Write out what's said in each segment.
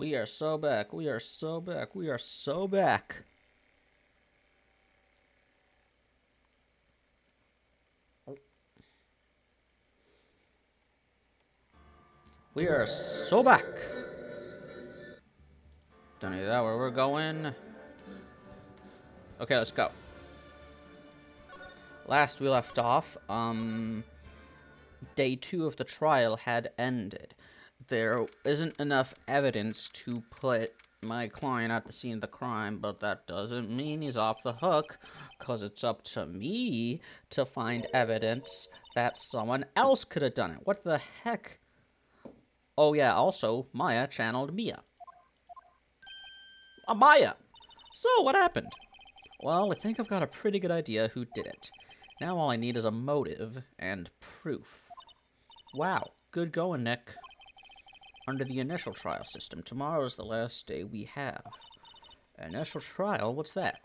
We are so back. We are so back. We are so back. We are so back. Don't need that where we're going. Okay, let's go. Last we left off, day 2 of the trial had ended. There isn't enough evidence to put my client at the scene of the crime, but that doesn't mean he's off the hook, because it's up to me to find evidence that someone else could have done it. What the heck? Oh yeah, also, Maya channeled Mia. Maya! So, what happened? Well, I think I've got a pretty good idea who did it. Now all I need is a motive and proof. Wow, good going, Nick. Under the initial trial system, tomorrow is the last day we have. Initial trial? What's that?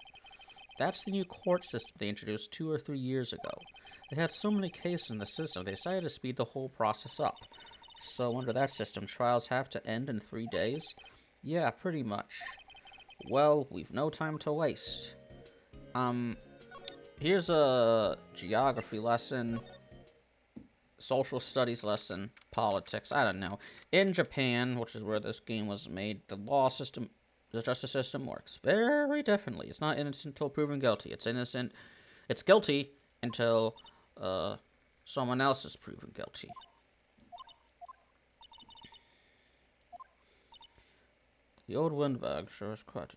That's the new court system they introduced 2 or 3 years ago. They had so many cases in the system, they decided to speed the whole process up. So under that system, trials have to end in 3 days? Yeah, pretty much. Well, we've no time to waste. Here's a geography lesson, social studies lesson, politics, I don't know. In Japan, which is where this game was made, the justice system works very differently. It's not innocent until proven guilty. It's guilty until someone else is proven guilty. The old windbag sure is quite...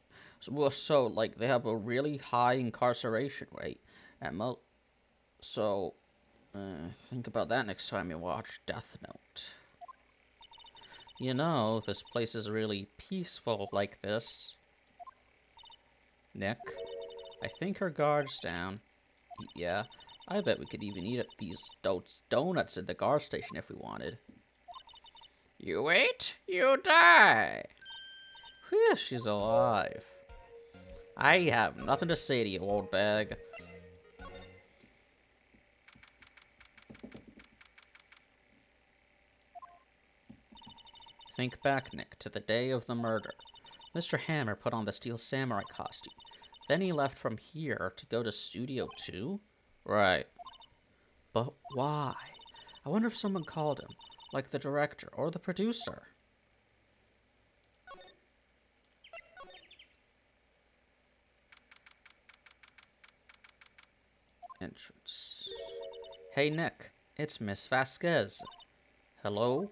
So, like, they have a really high incarceration rate. So, think about that next time you watch Death Note. You know, this place is really peaceful like this. Nick, I think her guard's down. Yeah, I bet we could even eat these donuts at the guard station if we wanted. You eat, you die. Whew, she's alive. I have nothing to say to you, old bag. Think back, Nick, to the day of the murder. Mr. Hammer put on the Steel Samurai costume. Then he left from here to go to Studio 2? Right. But why? I wonder if someone called him, like the director or the producer. Entrance. Hey, Nick. It's Miss Vasquez. Hello?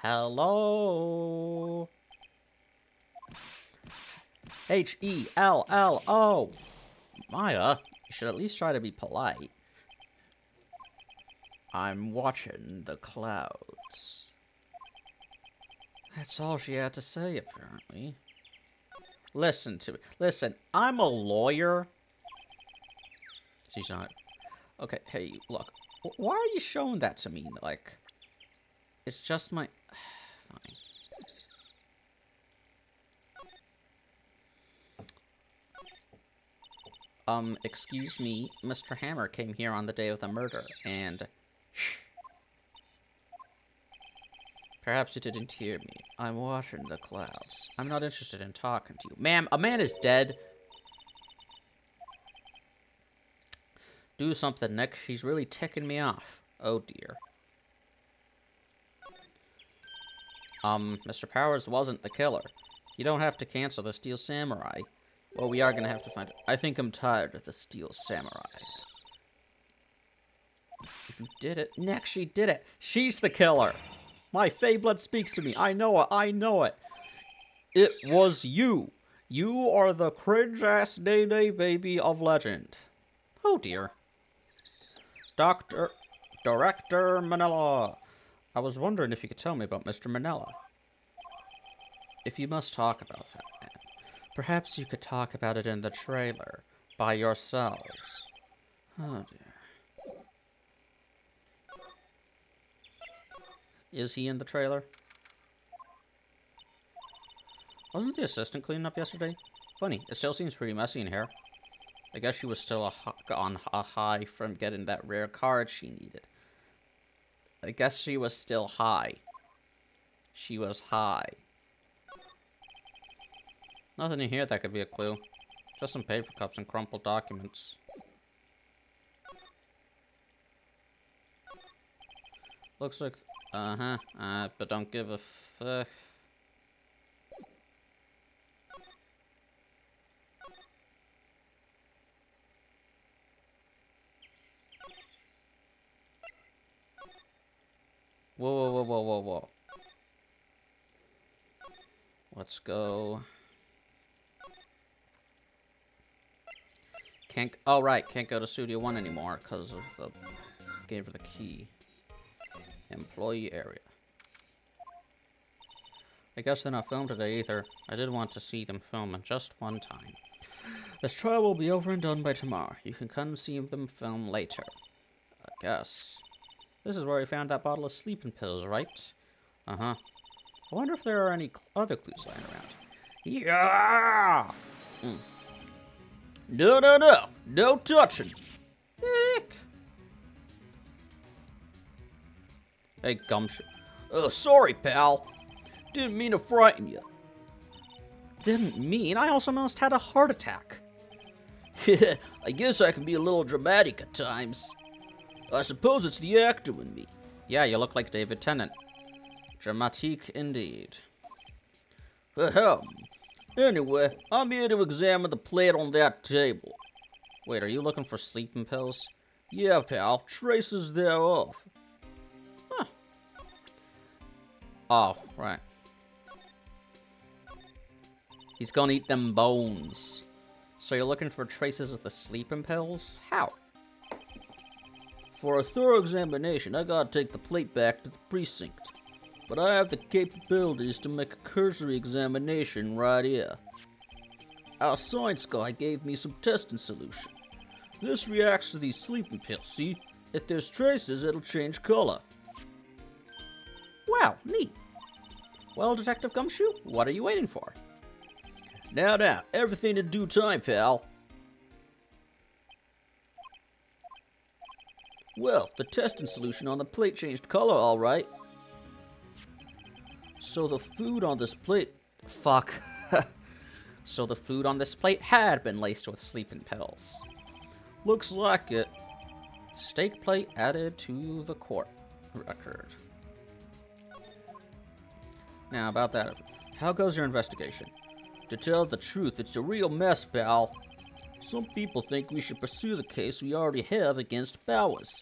Hello? Hello? Maya, you should at least try to be polite. I'm watching the clouds. That's all she had to say, apparently. Listen to me. Listen, I'm a lawyer. She's not. Okay, hey, look. Why are you showing that to me? Like, it's just my... Fine. Excuse me, Mr. Hammer came here on the day of the murder, and... Shh. Perhaps you didn't hear me. I'm watching the clouds. I'm not interested in talking to you. Ma'am, a man is dead. Do something, Nick. She's really ticking me off. Oh, dear. Mr. Powers wasn't the killer. You don't have to cancel the Steel Samurai. Well, we are gonna have to find it. I think I'm tired of the Steel Samurai. You did it. Nick, she did it. She's the killer. My Fey blood speaks to me. I know it. I know it. It was you. You are the cringe-ass Day-Day baby of legend. Oh, dear. Director Manila. I was wondering if you could tell me about Mr. Manila. If you must talk about that man, perhaps you could talk about it in the trailer by yourselves. Oh, dear. Is he in the trailer? Wasn't the assistant cleaning up yesterday? Funny, it still seems pretty messy in here. I guess she was still on a high from getting that rare card she needed. I guess she was still high. She was high. Nothing in here that could be a clue. Just some paper cups and crumpled documents. Looks like... but don't give a fuck. Whoa, whoa, whoa, whoa, whoa, whoa. Let's go. Can't... Oh, right. Can't go to Studio 1 anymore because of the... Gave her the key. Employee area. I guess they're not filmed today either. I did want to see them film in just one time. This trial will be over and done by tomorrow. You can come see them film later. I guess. This is where we found that bottle of sleeping pills, right? Uh-huh. I wonder if there are any other clues lying around. Yeah! No, no, no! No touching! Eek. Hey, Gumshoe. Sorry, pal. Didn't mean to frighten you. Didn't mean? I also almost had a heart attack. I guess I can be a little dramatic at times. I suppose it's the actor in me. Yeah, you look like David Tennant. Dramatique indeed. Anyway, I'm here to examine the plate on that table. Wait, are you looking for sleeping pills? Yeah, pal. Traces thereof. Huh. Oh, right. He's gonna eat them bones. So you're looking for traces of the sleeping pills? How? For a thorough examination, I gotta take the plate back to the precinct. But I have the capabilities to make a cursory examination right here. Our science guy gave me some testing solution. This reacts to these sleeping pills, see? If there's traces, it'll change color. Wow, neat. Well, Detective Gumshoe, what are you waiting for? Now, everything in due time, pal. Well, the testing solution on the plate changed color, all right. So the food on this plate... Fuck. So the food on this plate had been laced with sleeping pills. Looks like it. Steak plate added to the court record. Now, about that. How goes your investigation? To tell the truth, it's a real mess, pal. Some people think we should pursue the case we already have against Bowers.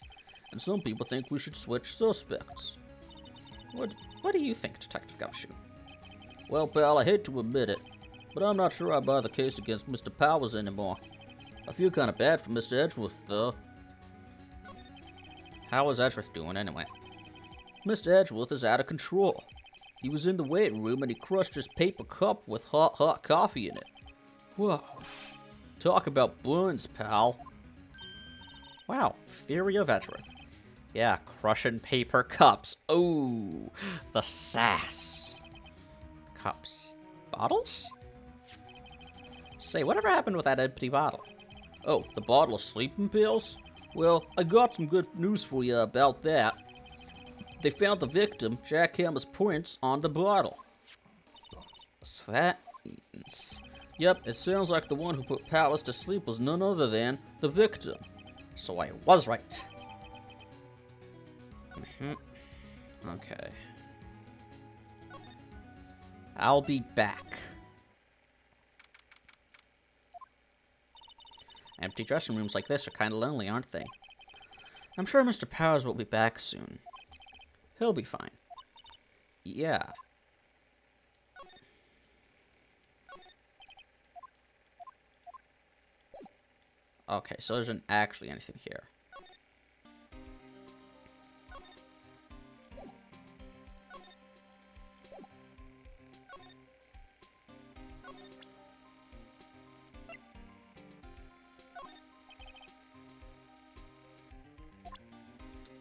And some people think we should switch suspects. What do you think, Detective Gumshoe? Well, pal, I hate to admit it, but I'm not sure I buy the case against Mr. Powers anymore. I feel kind of bad for Mr. Edgeworth, though. How is Edgeworth doing, anyway? Mr. Edgeworth is out of control. He was in the waiting room and he crushed his paper cup with hot coffee in it. Whoa. Talk about burns, pal. Wow, theory of Edgeworth. Yeah, crushing paper cups. Oh, the sass. Cups. Bottles? Say, whatever happened with that empty bottle? Oh, the bottle of sleeping pills? Well, I got some good news for you about that. They found the victim, Jack Hammer's prints, on the bottle. So that means... Yep, it sounds like the one who put Powers to sleep was none other than the victim. So I was right. Okay. I'll be back. Empty dressing rooms like this are kind of lonely, aren't they? I'm sure Mr. Powers will be back soon. He'll be fine. Yeah. Okay, so there isn't actually anything here.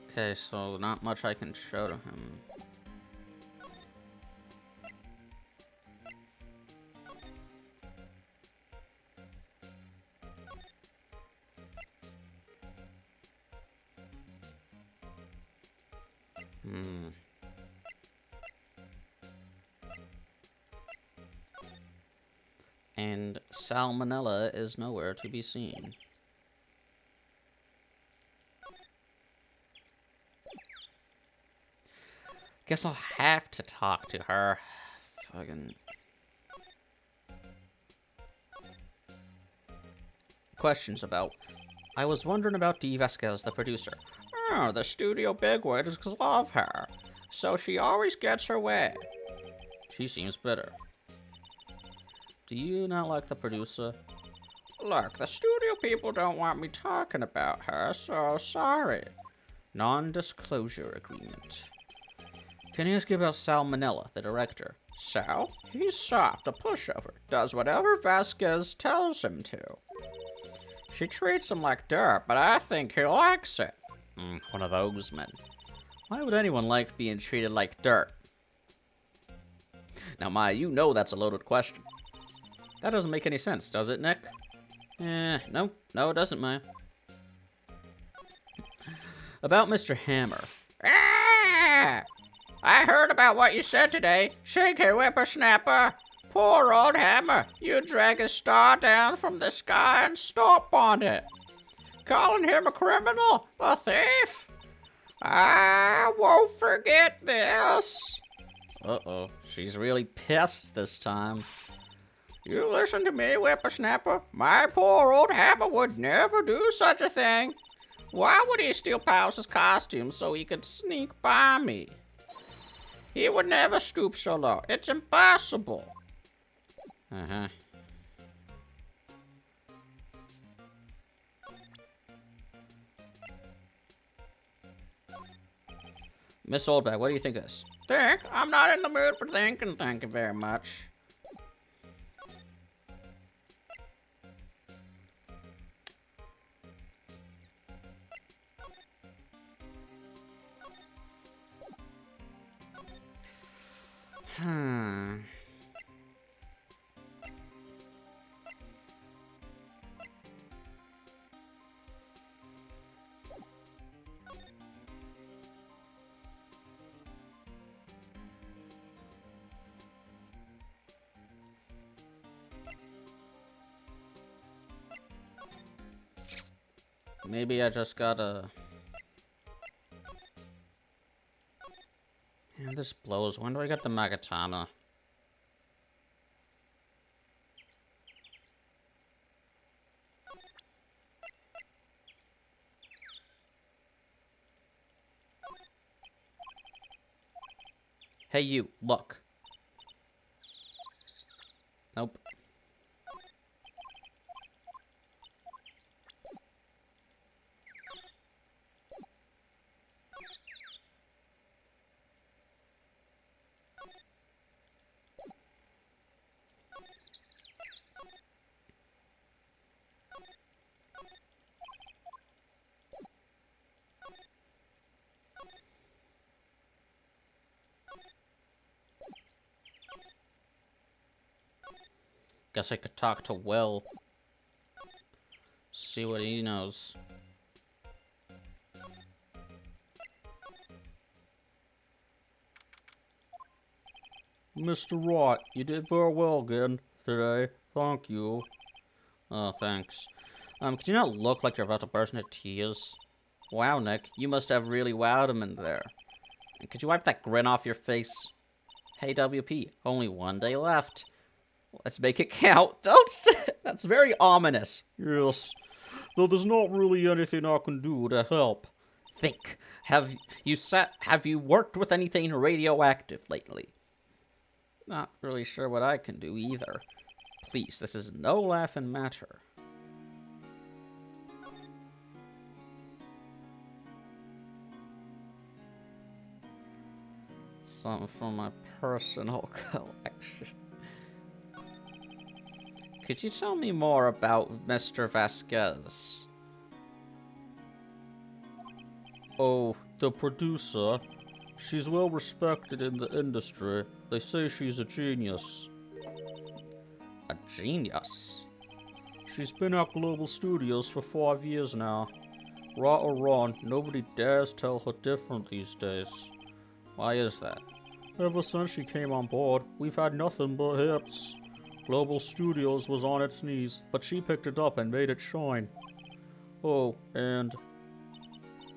Okay, so not much I can show to him. And salmonella is nowhere to be seen. Guess I'll have to talk to her. Fucking... Questions about... I was wondering about Dee Vasquez, the producer. Oh, the studio bigwigs love her, so she always gets her way. She seems bitter. Do you not like the producer? Look, the studio people don't want me talking about her, so sorry. Non-disclosure agreement. Can I ask you about Salmonella, the director? Sal? He's soft, a pushover. Does whatever Vasquez tells him to. She treats him like dirt, but I think he likes it. One of those men. Why would anyone like being treated like dirt? Now, Maya, you know that's a loaded question. That doesn't make any sense, does it, Nick? No, it doesn't, Maya. About Mr. Hammer. Ah! I heard about what you said today. Shake it, whippersnapper. Poor old Hammer. You drag his star down from the sky and stomp on it. Calling him a criminal? A thief? I won't forget this. Uh-oh. She's really pissed this time. You listen to me, whippersnapper. My poor old Hammer would never do such a thing. Why would he steal Powers' costume so he could sneak by me? He would never stoop so low. It's impossible. Uh-huh. Miss Oldbag, what do you think of this? Think? I'm not in the mood for thinking, thank you very much. Maybe I just gotta... Man, this blows. When do I get the Magatana? Hey, you, look. Nope. Guess I could talk to Will. See what he knows. Mr. Wright, you did very well again today. Thank you. Oh, thanks. Could you not look like you're about to burst into tears? Wow, Nick, you must have really wowed him in there. Could you wipe that grin off your face? Hey, WP, only one day left. Let's make it count. Don't say that's very ominous. Yes, though there's not really anything I can do to help. Think. Have you worked with anything radioactive lately? Not really sure what I can do either. Please, this is no laughing matter. Something from my personal collection. Could you tell me more about Mr. Vasquez? Oh, the producer. She's well respected in the industry. They say she's a genius. A genius? She's been at Global Studios for 5 years now. Right or wrong, nobody dares tell her different these days. Why is that? Ever since she came on board, we've had nothing but hits. Global Studios was on its knees, but she picked it up and made it shine. Oh, and...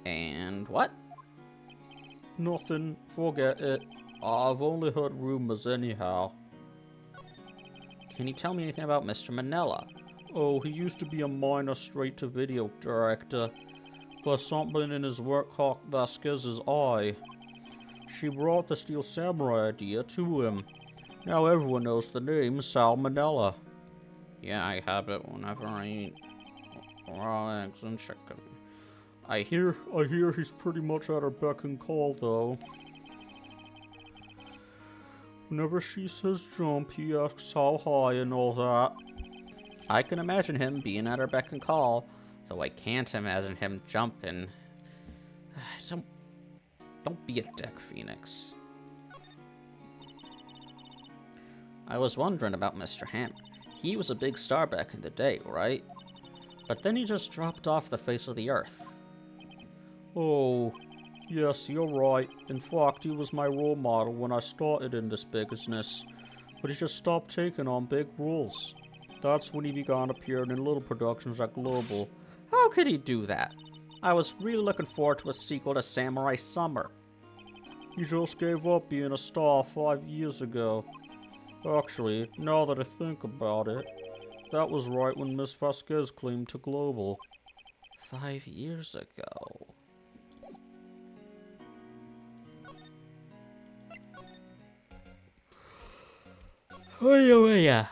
And what? Nothing. Forget it. I've only heard rumors anyhow. Can you tell me anything about Mr. Manila? Oh, he used to be a minor straight-to-video director, but something in his work caught Vasquez's eye. She brought the Steel Samurai idea to him. Now everyone knows the name Sal Manila. Yeah, I have it whenever I eat raw eggs and chicken. I hear he's pretty much at her beck and call, though. Whenever she says jump, he asks how high and all that. I can imagine him being at her beck and call, though I can't imagine him jumping. Don't be a dick, Phoenix. I was wondering about Mr. Hammer. He was a big star back in the day, right? But then he just dropped off the face of the earth. Oh, yes, you're right. In fact, he was my role model when I started in this business. But he just stopped taking on big roles. That's when he began appearing in little productions at Global. How could he do that? I was really looking forward to a sequel to Samurai Summer. He just gave up being a star 5 years ago. Actually, now that I think about it, that was right when Miss Vasquez came to Global. 5 years ago. Oh yeah.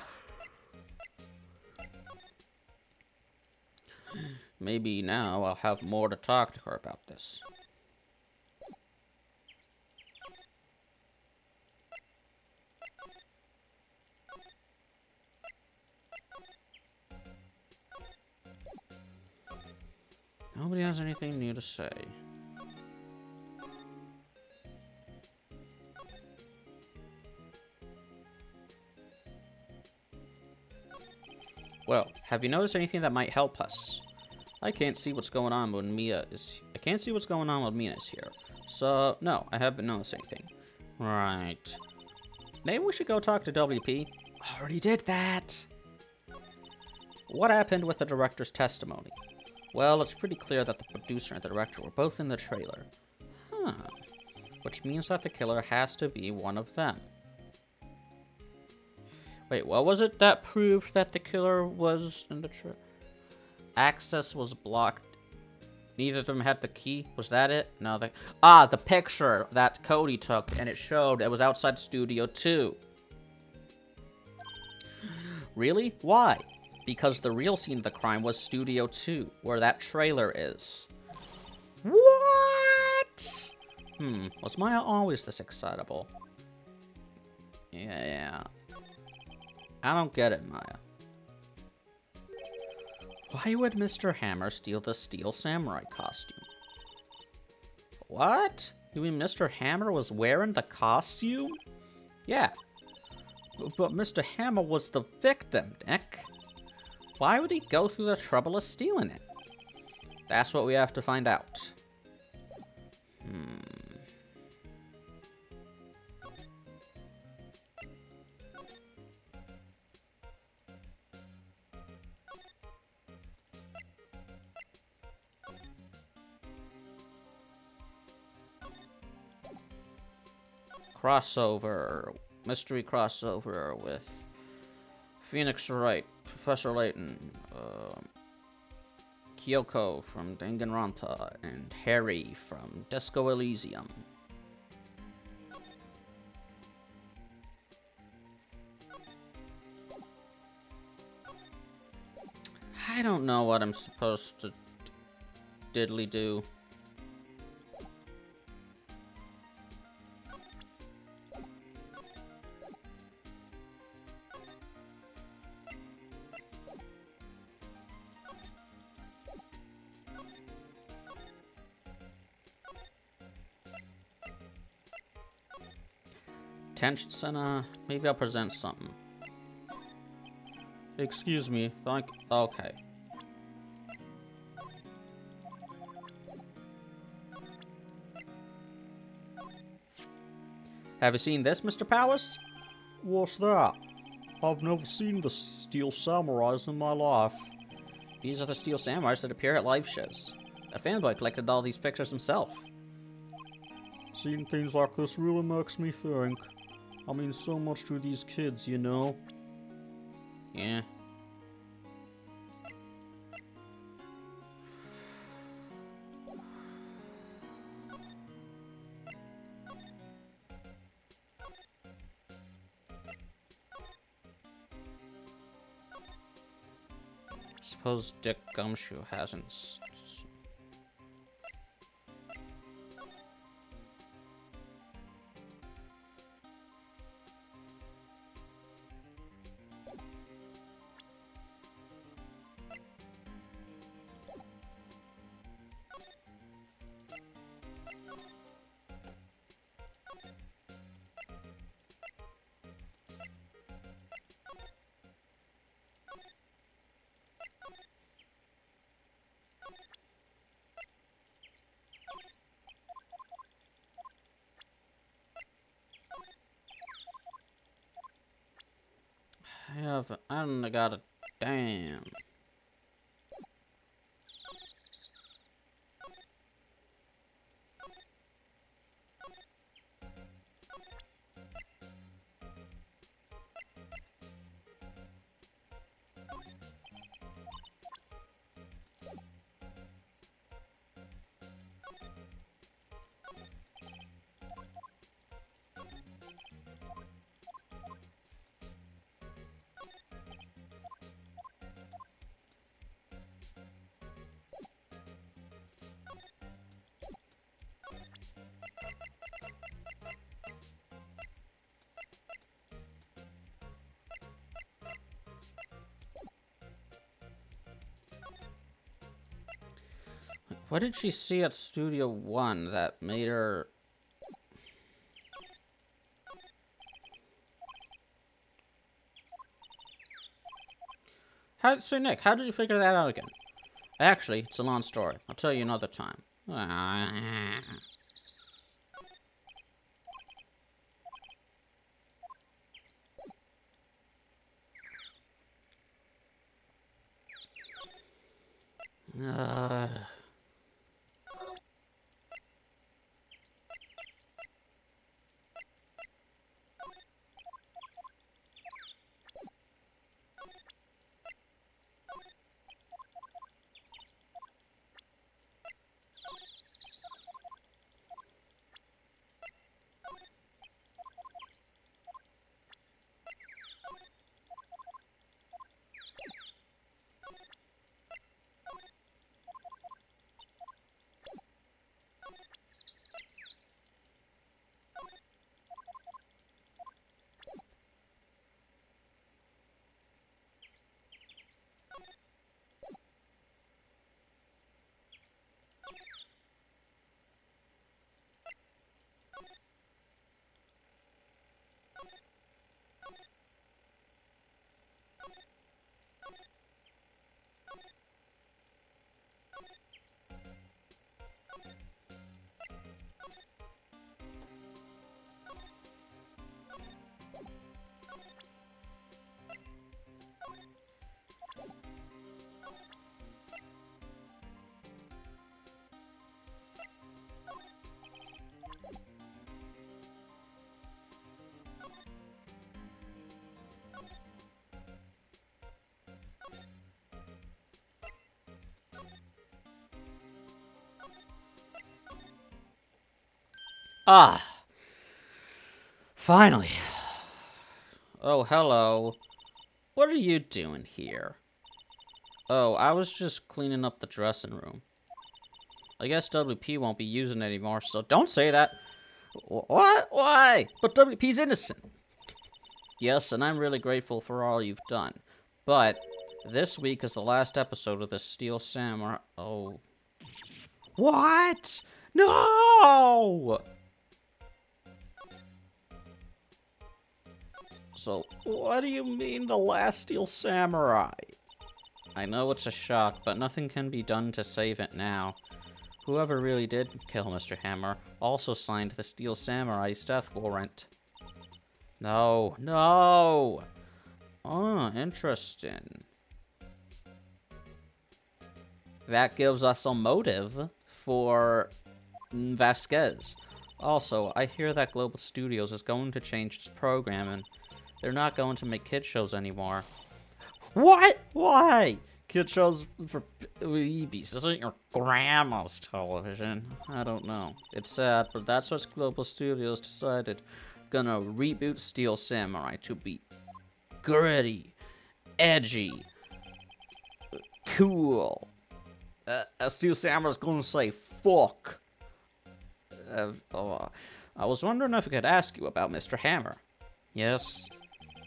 Maybe now I'll have more to talk to her about this. Nobody has anything new to say. Well, have you noticed anything that might help us? I can't see what's going on when Mia is here. So, no, I haven't noticed anything. Right. Maybe we should go talk to WP. Already did that. What happened with the director's testimony? Well, it's pretty clear that the producer and the director were both in the trailer. Huh. Which means that the killer has to be one of them. Wait, what was it that proved that the killer was in the trailer? Access was blocked. Neither of them had the key. Was that it? No, the picture that Cody took, and it showed it was outside Studio 2. Really? Why? Because the real scene of the crime was Studio 2, where that trailer is. What? Was Maya always this excitable? Yeah. I don't get it, Maya. Why would Mr. Hammer steal the Steel Samurai costume? What? You mean Mr. Hammer was wearing the costume? Yeah. But Mr. Hammer was the victim, Nick. Why would he go through the trouble of stealing it? That's what we have to find out. Crossover. Mystery crossover with Phoenix Wright, Professor Layton, Kyoko from Danganronpa, and Harry from Disco Elysium. I don't know what I'm supposed to diddly do. Attention center. Maybe I'll present something. Excuse me. Okay. Have you seen this, Mr. Powers? What's that? I've never seen the Steel Samurais in my life. These are the Steel Samurais that appear at live shows. A fanboy collected all these pictures himself. Seeing things like this really makes me think. I mean so much to these kids, you know? Yeah. Suppose Dick Gumshoe hasn't. I haven't got a damn. What did she see at Studio One that made her... So Nick, how did you figure that out again? Actually, it's a long story. I'll tell you another time. Ah! Finally. Oh, hello. What are you doing here? Oh, I was just cleaning up the dressing room. I guess WP won't be using it anymore, so don't say that. What? Why? But WP's innocent. Yes, and I'm really grateful for all you've done. But this week is the last episode of the Steel Samurai. Oh. What? No! So, what do you mean the last Steel Samurai? I know it's a shock, but nothing can be done to save it now. Whoever really did kill Mr. Hammer also signed the Steel Samurai's death warrant. No, no! Oh, interesting. That gives us a motive for Vasquez. Also, I hear that Global Studios is going to change its programming. They're not going to make kid shows anymore. What? Why? Kid shows for babies. This isn't your grandma's television. I don't know. It's sad, but that's what Global Studios decided. Gonna reboot Steel Samurai to be gritty, edgy, cool. Steel Samurai's gonna say fuck. I was wondering if I could ask you about Mr. Hammer. Yes.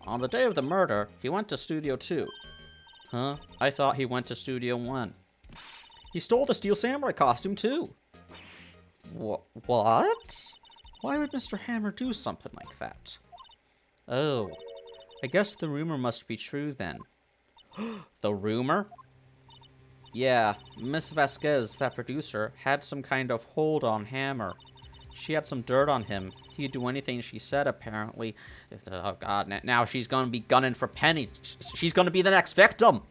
On the day of the murder, he went to Studio 2. Huh? I thought he went to Studio 1. He stole the Steel Samurai costume, too. What? Why would Mr. Hammer do something like that? Oh. I guess the rumor must be true, then. The rumor? Yeah, Miss Vasquez, that producer, had some kind of hold on Hammer. She had some dirt on him. He'd do anything she said, apparently. Oh, God, now she's gonna be gunning for Penny. She's gonna be the next victim.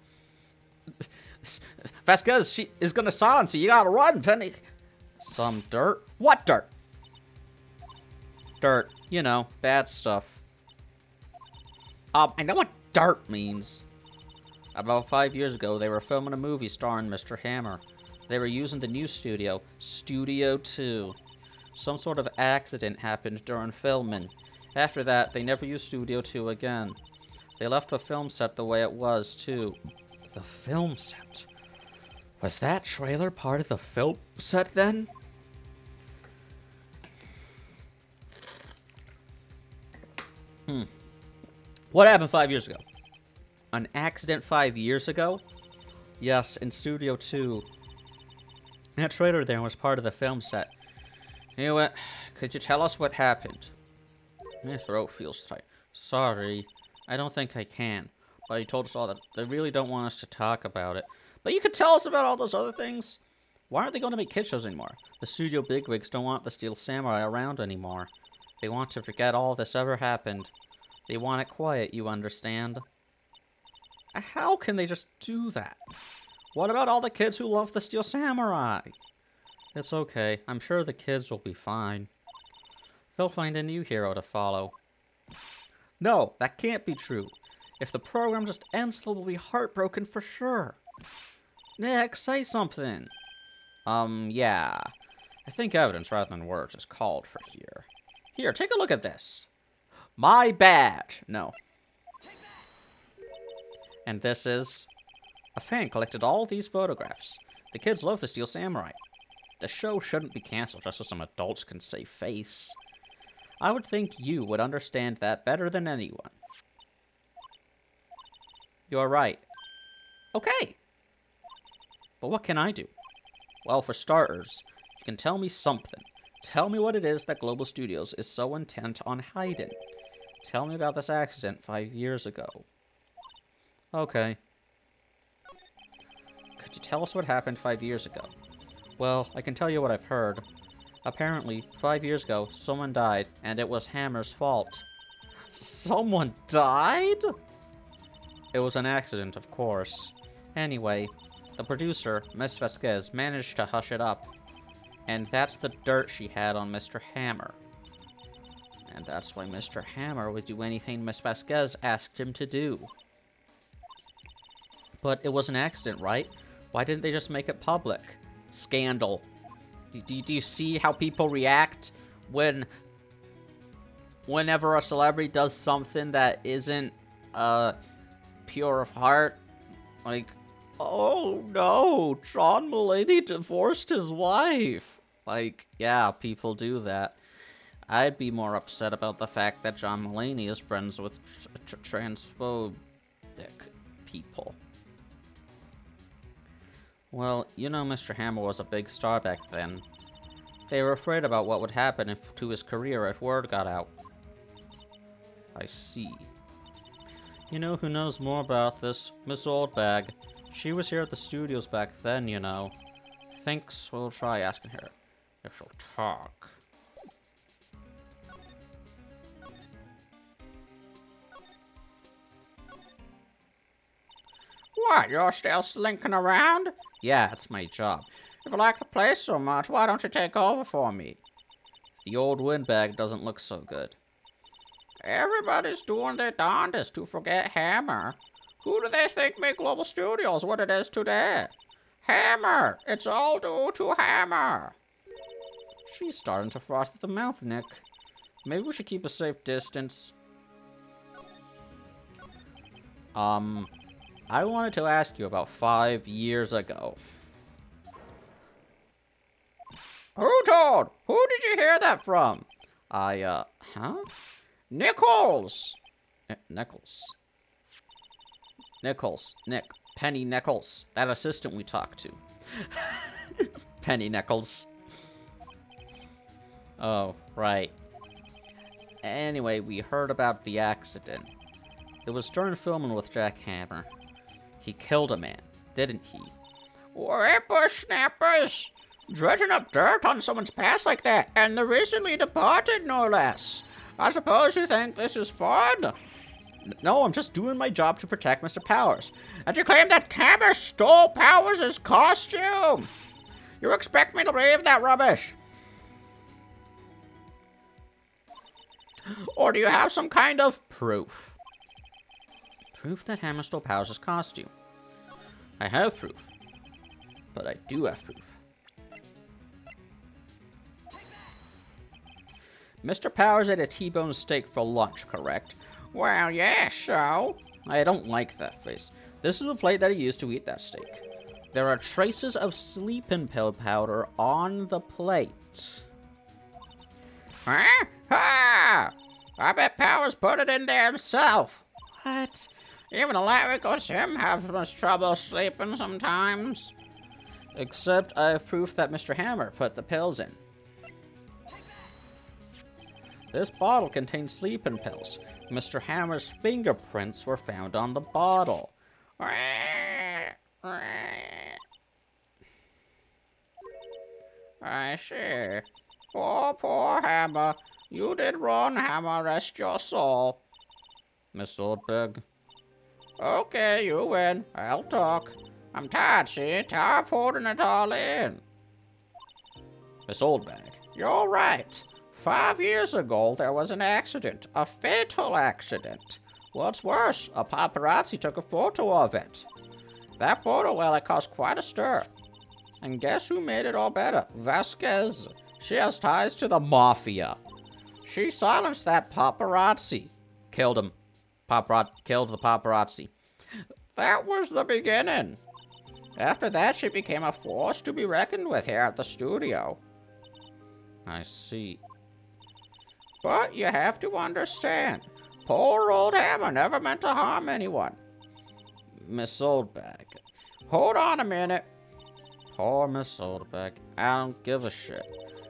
Vasquez, she is gonna silence you. You gotta run, Penny. Some dirt? What dirt? Dirt. You know, bad stuff. I know what dirt means. About 5 years ago, they were filming a movie starring Mr. Hammer. They were using the new studio, Studio 2. Some sort of accident happened during filming. After that, they never used Studio 2 again. They left the film set the way it was, too. The film set? Was that trailer part of the film set, then? What happened 5 years ago? An accident 5 years ago? Yes, in Studio 2. That trailer there was part of the film set. Anyway, could you tell us what happened? My throat feels tight. Sorry, I don't think I can. But he told us all that they really don't want us to talk about it. But you could tell us about all those other things. Why aren't they going to make kid shows anymore? The studio bigwigs don't want the Steel Samurai around anymore. They want to forget all this ever happened. They want it quiet, you understand? How can they just do that? What about all the kids who love the Steel Samurai? It's okay. I'm sure the kids will be fine. They'll find a new hero to follow. No, that can't be true. If the program just ends, they'll be heartbroken for sure. Nick, say something. Yeah. I think evidence rather than words is called for here. Here, take a look at this. My badge. No. And this is... A fan collected all these photographs. The kids love the Steel Samurai. The show shouldn't be cancelled just so some adults can save face. I would think you would understand that better than anyone. You're right. Okay. But what can I do? Well, for starters, you can tell me something. Tell me what it is that Global Studios is so intent on hiding. Tell me about this accident 5 years ago. Okay. Could you tell us what happened 5 years ago? Well, I can tell you what I've heard. Apparently, 5 years ago, someone died, and it was Hammer's fault. Someone died? It was an accident, of course. Anyway, the producer, Miss Vasquez, managed to hush it up. And that's the dirt she had on Mr. Hammer. And that's why Mr. Hammer would do anything Miss Vasquez asked him to do. But it was an accident, right? Why didn't they just make it public? Scandal. Do you see how people react whenever a celebrity does something that isn't pure of heart? Like, oh no, John Mulaney divorced his wife. Like, yeah, people do that. I'd be more upset about the fact that John Mulaney is friends with transphobic people. Well, you know Mr. Hammer was a big star back then. They were afraid about what would happen to his career if word got out. I see. You know who knows more about this? Miss Oldbag. She was here at the studios back then, you know. Thinks we'll try asking her if she'll talk. What, you're still slinking around? Yeah, that's my job. If you like the place so much, why don't you take over for me? The old windbag doesn't look so good. Everybody's doing their darndest to forget Hammer. Who do they think made Global Studios what it is today? Hammer! It's all due to Hammer! She's starting to froth at the mouth, Nick. Maybe we should keep a safe distance. I wanted to ask you about 5 years ago. Who told? Who did you hear that from? Huh? Nichols! Nichols. Nick. Penny Nichols. That assistant we talked to. Penny Nichols. Oh, right. Anyway, we heard about the accident. It was during filming with Jack Hammer. He killed a man, didn't he? Whippersnappers! Dredging up dirt on someone's past like that, and the recently departed, no less. I suppose you think this is fun? No, I'm just doing my job to protect Mr. Powers. And you claim that Hammer stole Powers' costume? You expect me to believe that rubbish? Or do you have some kind of proof? Proof that Hammer stole Powers' costume. I have proof. But I do have proof. Mr. Powers ate a T-bone steak for lunch, correct? Well, yeah, so? I don't like that face. This is the plate that he used to eat that steak. There are traces of sleeping pill powder on the plate. Huh? Ha! I bet Powers put it in there himself. What? Even Larry goes him have much trouble sleeping sometimes. Except I have proof that Mr. Hammer put the pills in. This bottle contains sleeping pills. Mr. Hammer's fingerprints were found on the bottle. I see. Poor Hammer. You did wrong, Hammer. Rest your soul. Miss Oldberg? Okay, you win. I'll talk. I'm tired, see? Tired of holding it all in. Miss Oldbag. You're right. 5 years ago, there was an accident. A fatal accident. What's worse, a paparazzi took a photo of it. That photo, well, it caused quite a stir. And guess who made it all better? Vasquez. She has ties to the mafia. She silenced that paparazzi. Killed him. Killed the paparazzi. That was the beginning. After that, she became a force to be reckoned with here at the studio. I see. But you have to understand, poor old Hammer never meant to harm anyone. Miss Oldbag. Hold on a minute. Poor Miss Oldbag. I don't give a shit.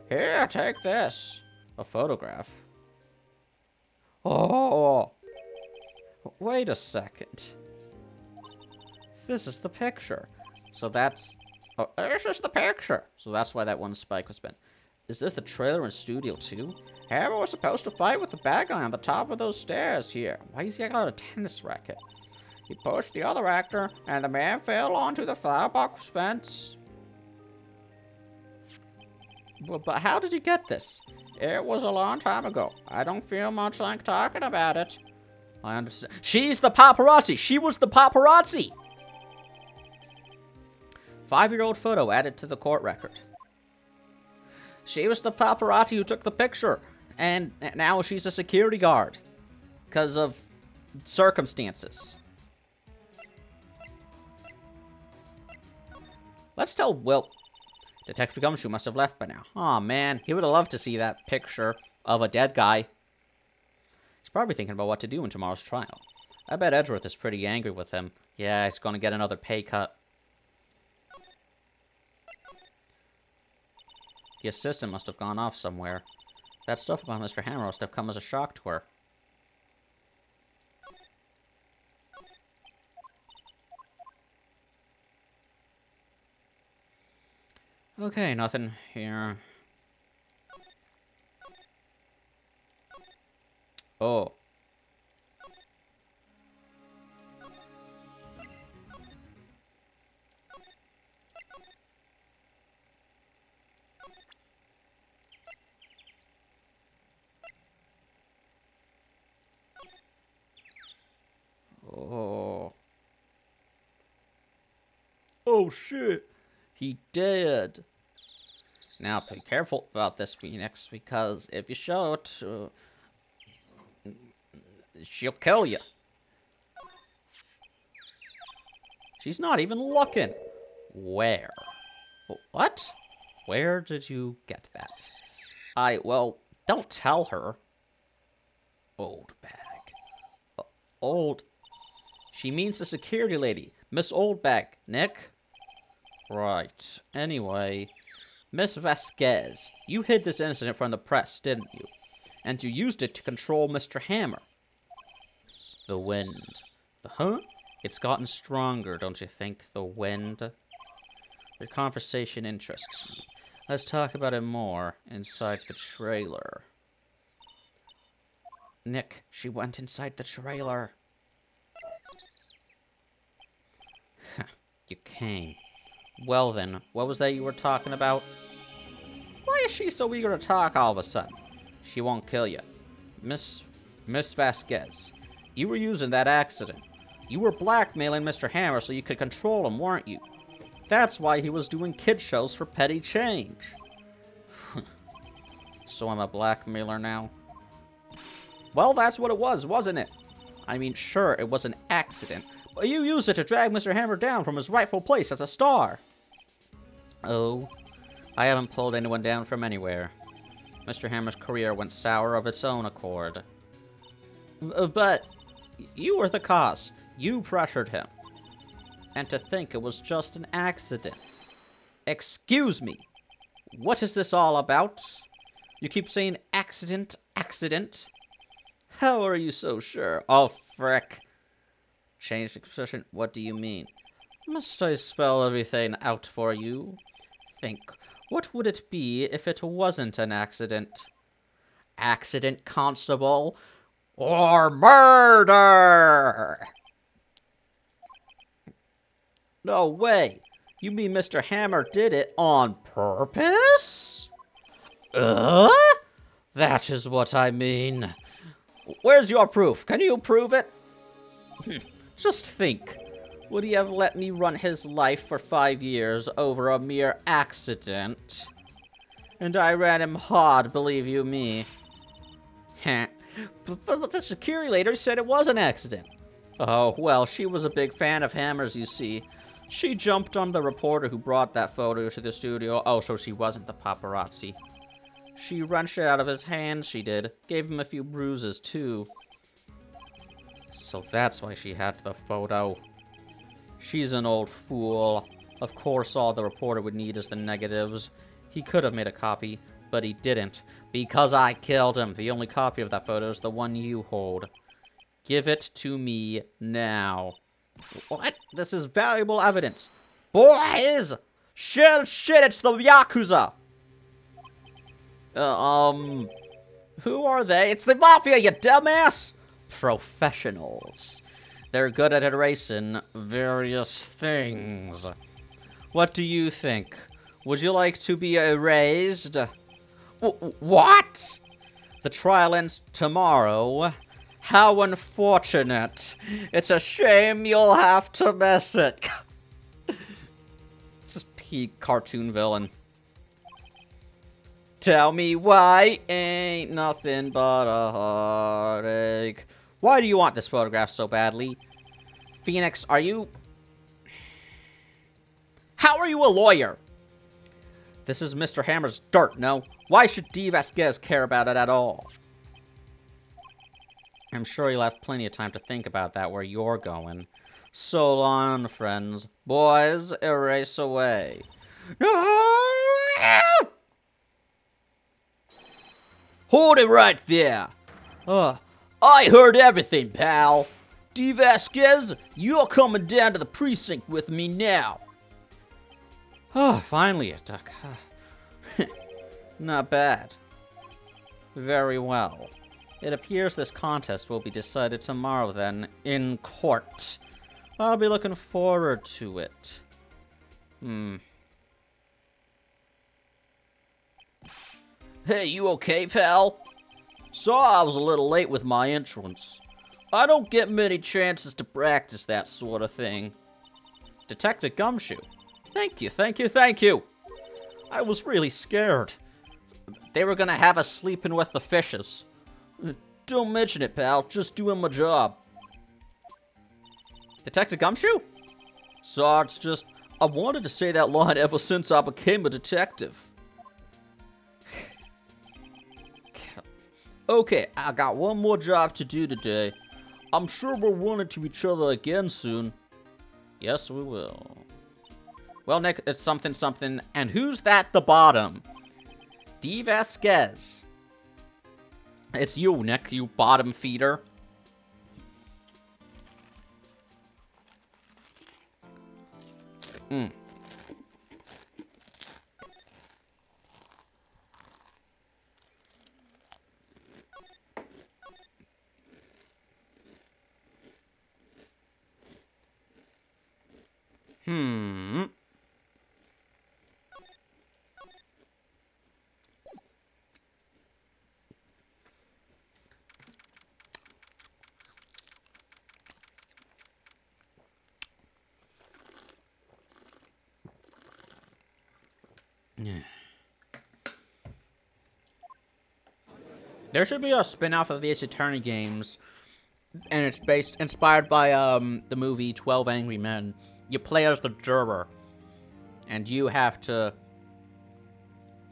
Here, take this. A photograph? Oh. Wait a second. This is the picture. So that's... Oh, this is the picture. So that's why that one spike was bent. Is this the trailer in Studio 2? Hammer was supposed to fight with the bad guy on the top of those stairs here. Why is he got a tennis racket? He pushed the other actor, and the man fell onto the firebox fence. But how did you get this? It was a long time ago. I don't feel much like talking about it. I understand. She's the paparazzi! She was the paparazzi! 5-year-old photo added to the court record. She was the paparazzi who took the picture. And now she's a security guard. Because of circumstances. Let's tell Will. Detective Gumshoe must have left by now. Aw, man. He would have loved to see that picture of a dead guy. He's probably thinking about what to do in tomorrow's trial. I bet Edgeworth is pretty angry with him. Yeah, he's going to get another pay cut. The assistant must have gone off somewhere. That stuff about Mr. Hammer must have come as a shock to her. Okay, nothing here. Oh. Oh, shit. He did. Now, be careful about this, Phoenix, because if you show it, she'll kill you. She's not even looking. Where? What? Where did you get that? Well, don't tell her. Old bag. Old. She means the security lady. Miss Oldbag, Nick. Right. Anyway, Miss Vasquez, you hid this incident from the press, didn't you? And you used it to control Mr. Hammer. The wind. Huh? It's gotten stronger, don't you think? The wind? The conversation interests me. Let's talk about it more inside the trailer. Nick, she went inside the trailer. You came. Well then, what was that you were talking about? Why is she so eager to talk all of a sudden? She won't kill you. Miss Vasquez, you were using that accident. You were blackmailing Mr. Hammer so you could control him, weren't you? That's why he was doing kid shows for petty change. So I'm a blackmailer now? Well, that's what it was, wasn't it? I mean, sure, it was an accident, but you used it to drag Mr. Hammer down from his rightful place as a star. Oh, I haven't pulled anyone down from anywhere. Mr. Hammer's career went sour of its own accord. But you were the cause. You pressured him. And to think it was just an accident. Excuse me. What is this all about? You keep saying accident, accident. How are you so sure? Oh, frick. Change expression. What do you mean? Must I spell everything out for you? Think. What would it be if it wasn't an accident? Accident, constable? Or murder! No way. You mean Mr. Hammer did it on purpose? That is what I mean. Where's your proof? Can you prove it? Just think. Would he have let me run his life for 5 years over a mere accident? And I ran him hard, believe you me. But the security lady said it was an accident. Oh, well, she was a big fan of Hammer's, you see. She jumped on the reporter who brought that photo to the studio. Oh, so she wasn't the paparazzi. She wrenched it out of his hands, she did. Gave him a few bruises, too. So that's why she had the photo. She's an old fool. Of course, all the reporter would need is the negatives. He could have made a copy, but he didn't. Because I killed him. The only copy of that photo is the one you hold. Give it to me now. What? This is valuable evidence. Boys! Shit, it's the Yakuza! Who are they? It's the Mafia, you dumbass! Professionals. They're good at erasing various things. What do you think? Would you like to be erased? What? The trial ends tomorrow. How unfortunate. It's a shame you'll have to miss it. This is peak cartoon villain. Tell me why ain't nothing but a heartache. Why do you want this photograph so badly? Phoenix, are you... How are you a lawyer? This is Mr. Hammer's dirt, no? Why should D. Vasquez care about it at all? I'm sure you'll have plenty of time to think about that where you're going. So long, friends. Boys, erase away. Hold it right there. I heard everything, pal. D. Vasquez, you're coming down to the precinct with me now. Oh, finally a duck. Not bad. Very well. It appears this contest will be decided tomorrow then, in court. I'll be looking forward to it. Hey, you okay, pal? Saw I was a little late with my entrance. I don't get many chances to practice that sort of thing. Detective Gumshoe. Thank you, thank you, thank you. I was really scared. They were gonna have us sleeping with the fishes. Don't mention it, pal. Just doing my job. Detective Gumshoe? So it's just, I wanted to say that line ever since I became a detective. Okay, I got one more job to do today. I'm sure we'll run into each other again soon. Yes, we will. Well, Nick, it's something something. And who's that at the bottom? D. Vasquez. It's you, Nick, you bottom feeder. Mm. Hmm. There should be a spin-off of the Ace Attorney games, and it's inspired by the movie 12 Angry Men. You play as the juror, and you have to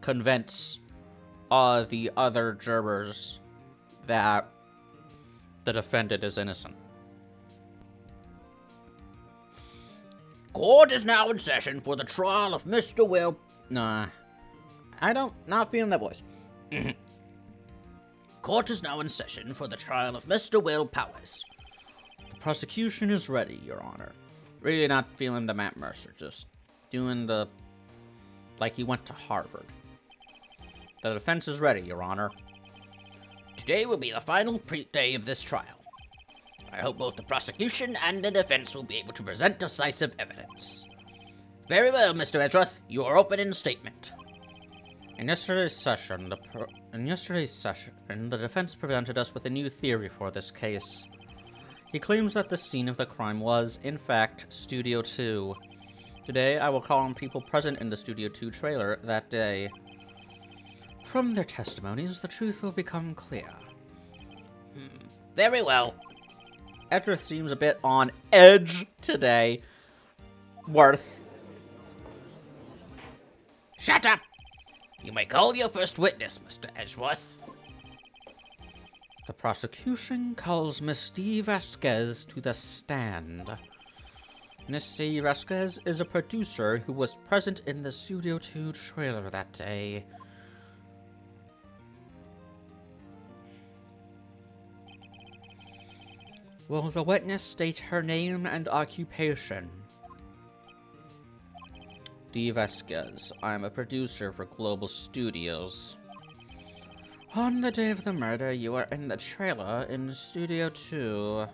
convince the other jurors that the defendant is innocent. Court is now in session for the trial of Mr. Will. Nah, not feeling that voice. Court is now in session for the trial of Mr. Will Powers. The prosecution is ready, Your Honor. Really not feeling the Matt Mercer, just doing the... like he went to Harvard. The defense is ready, Your Honor. Today will be the final day of this trial. I hope both the prosecution and the defense will be able to present decisive evidence. Very well, Mr. Edgeworth, your opening statement. In yesterday's session, the defense presented us with a new theory for this case. He claims that the scene of the crime was, in fact, Studio 2. Today, I will call on people present in the Studio 2 trailer that day. From their testimonies, the truth will become clear. Very well. Edgeworth seems a bit on edge today. Worth. Shut up! You may call your first witness, Mr. Edgeworth. The prosecution calls Miss D. Vasquez to the stand. Miss D. Vasquez is a producer who was present in the Studio 2 trailer that day. Will the witness state her name and occupation? D. Vasquez. I'm a producer for Global Studios. On the day of the murder, you were in the trailer in Studio 2.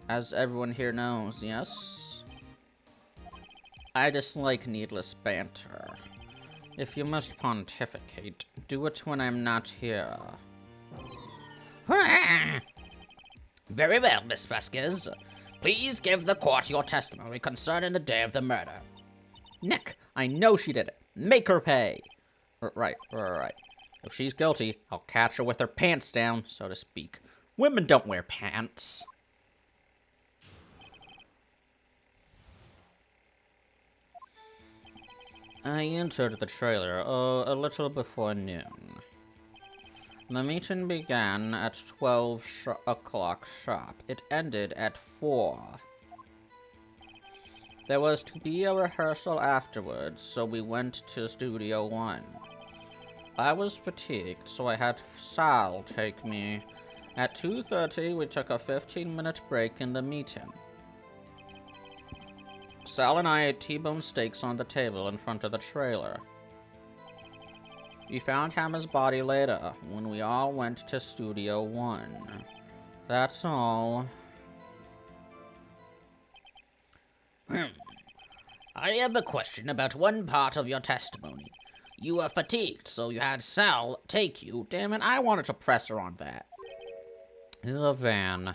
As everyone here knows, yes? I dislike needless banter. If you must pontificate, do it when I'm not here. Very well, Miss Vasquez. Please give the court your testimony concerning the day of the murder. Nick, I know she did it. Make her pay. Right. If she's guilty, I'll catch her with her pants down, so to speak. Women don't wear pants. I entered the trailer a little before noon. The meeting began at 12 o'clock sharp. It ended at 4. There was to be a rehearsal afterwards, so we went to Studio 1. I was fatigued, so I had Sal take me. At 2:30, we took a 15-minute break in the meeting. Sal and I ate T-bone steaks on the table in front of the trailer. We found Hammer's body later, when we all went to Studio 1. That's all. I have a question about one part of your testimony. You were fatigued, so you had Sal take you. Damn it, I wanted to press her on that. There's a van.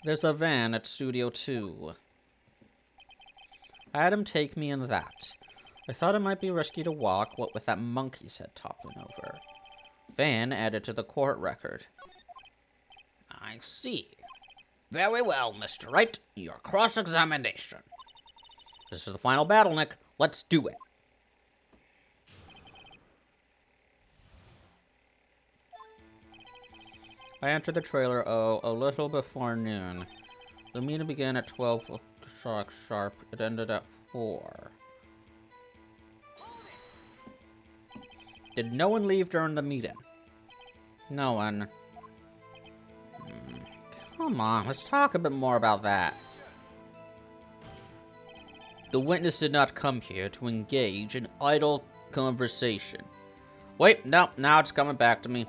There's a van at Studio 2. I had him take me in that. I thought it might be risky to walk, what with that monkey's head toppling over. Van added to the court record. I see. Very well, Mr. Wright. Your cross-examination. This is the final battle, Nick. Let's do it. I entered the trailer, a little before noon. The meeting began at 12 o'clock sharp. It ended at 4. Did no one leave during the meeting? No one. Come on, let's talk a bit more about that. The witness did not come here to engage in idle conversation. Wait, no, now it's coming back to me.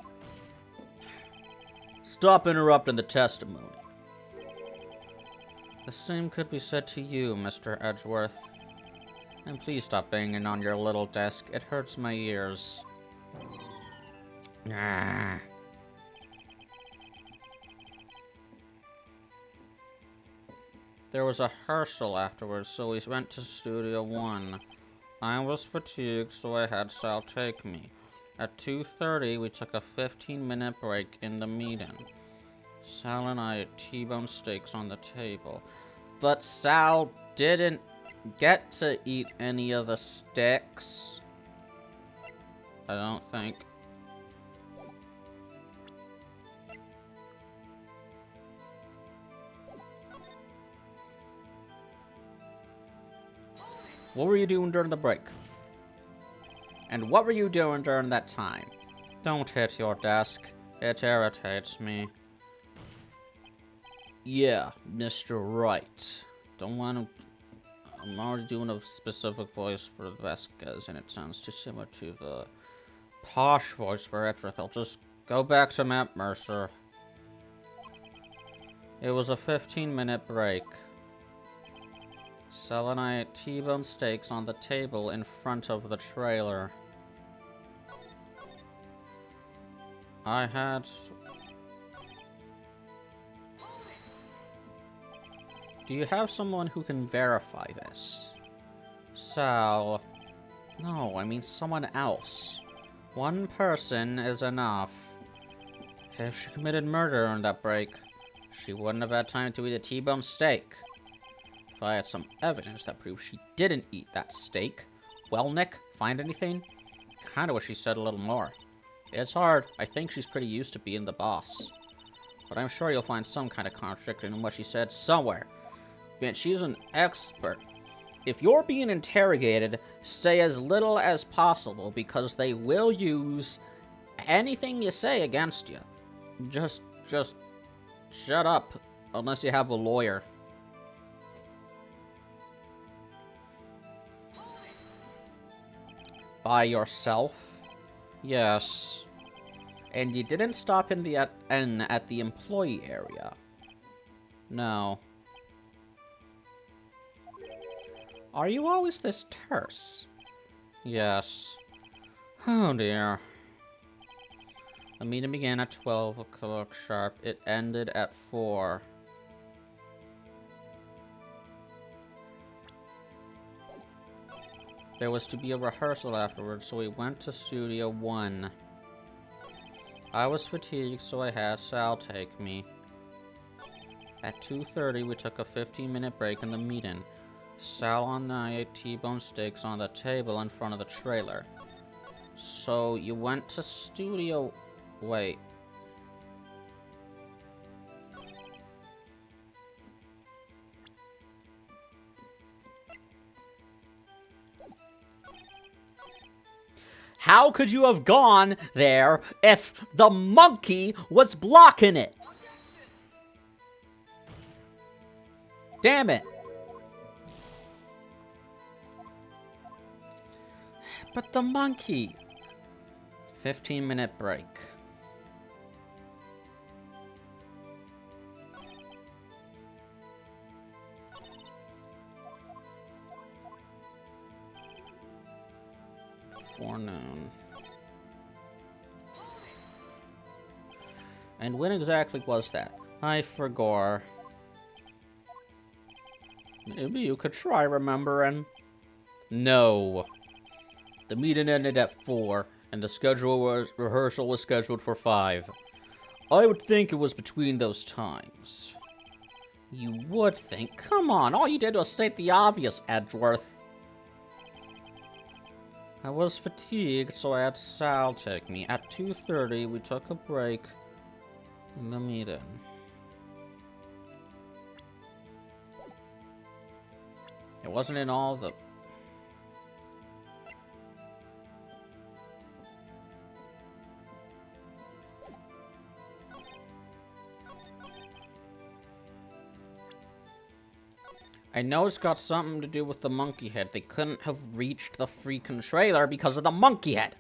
Stop interrupting the testimony. The same could be said to you, Mr. Edgeworth. And please stop banging on your little desk. It hurts my ears. Ah. There was a rehearsal afterwards, so we went to Studio 1. I was fatigued, so I had Sal take me. At 2:30, we took a 15-minute break in the meeting. Sal and I ate T-bone steaks on the table. But Sal didn't get to eat any of the steaks. I don't think. What were you doing during the break? And what were you doing during that time? Don't hit your desk. It irritates me. Yeah, Mr. Wright. Don't want to... I'm already doing a specific voice for Vasquez, and it sounds too similar to the posh voice for Edgeworth. I'll just go back to Matt Mercer. It was a 15-minute break. Sal and I ate T-bone steaks on the table in front of the trailer. I had... Do you have someone who can verify this? Sal... No, I mean someone else. One person is enough. If she committed murder on that break, she wouldn't have had time to eat a T-bone steak. If I had some evidence that proves she didn't eat that steak, well, Nick, find anything? Kinda wish she said a little more. It's hard. I think she's pretty used to being the boss. But I'm sure you'll find some kind of contradiction in what she said somewhere. Man, she's an expert. If you're being interrogated, say as little as possible, because they will use anything you say against you. Just shut up, unless you have a lawyer. By yourself? Yes. And you didn't stop in the at the employee area? No. Are you always this terse? Yes. Oh dear. The meeting began at 12 o'clock sharp. It ended at 4. There was to be a rehearsal afterwards, so we went to Studio 1. I was fatigued, so I had Sal take me. At 2:30, we took a 15-minute break in the meeting. Sal and I ate T-bone steaks on the table in front of the trailer. So, you went to Studio... Wait. How could you have gone there if the monkey was blocking it? Damn it. But the monkey. 15-minute break. Forenoon. And when exactly was that? I forgot. Maybe you could try remembering. No. The meeting ended at 4, and the rehearsal was scheduled for 5. I would think it was between those times. You would think? Come on, all you did was state the obvious, Edgeworth. I was fatigued, so I had Sal take me. At 2:30, we took a break in the meeting. It wasn't in all the... I know it's got something to do with the monkey head. They couldn't have reached the freaking trailer because of the monkey head.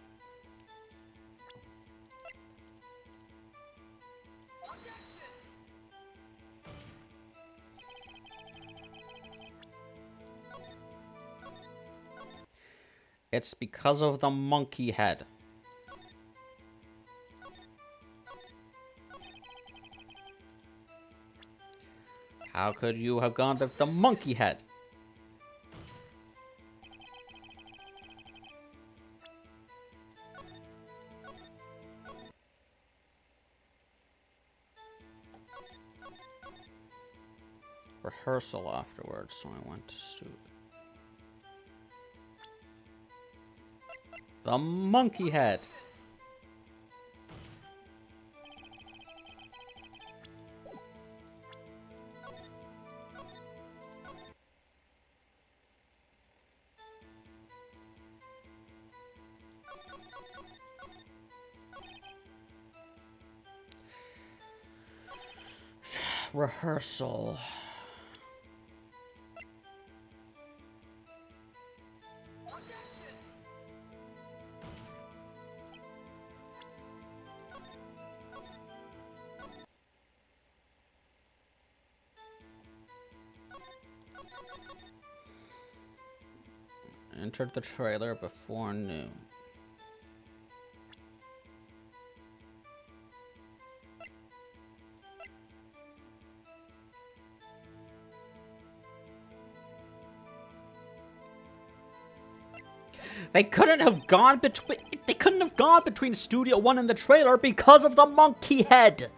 It's because of the monkey head. How could you have gone to the monkey head? Rehearsal afterwards, so I went to suit. The monkey head. Rehearsal. Entered the trailer before noon. They couldn't have gone between Studio 1 and the trailer because of the monkey head.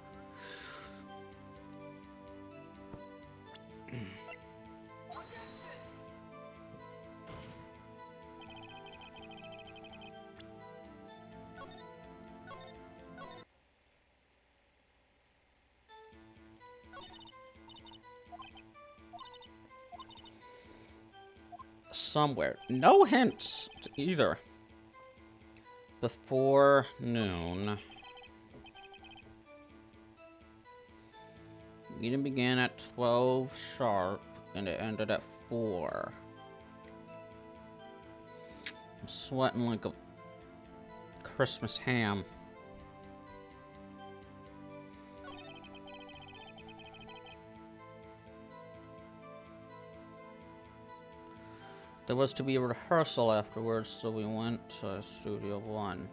Somewhere. No hints to either. Before noon. Meeting began at 12 sharp and it ended at 4. I'm sweating like a Christmas ham. There was to be a rehearsal afterwards, so we went to Studio 1.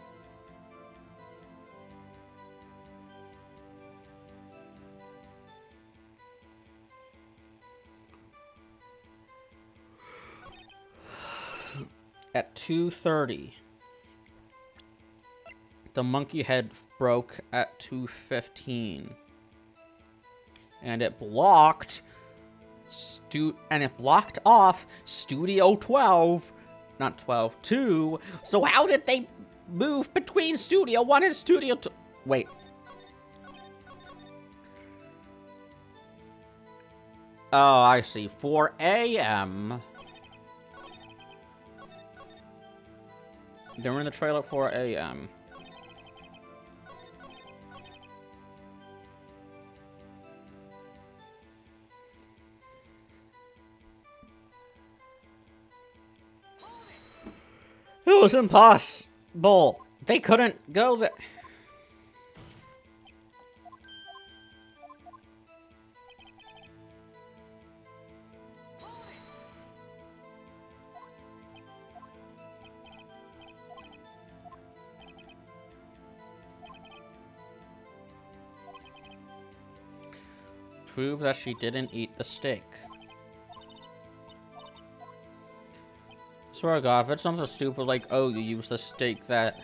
At 2:30, the monkey head broke at 2:15, and it blocked off Studio 12, not 12, 2. So how did they move between Studio 1 and Studio 2? Wait. Oh, I see. 4 a.m. They were in the trailer at 4 a.m. It was impossible. They couldn't go there. Prove that she didn't eat the steak. Swear to God, if it's something stupid like, oh, you use the steak that,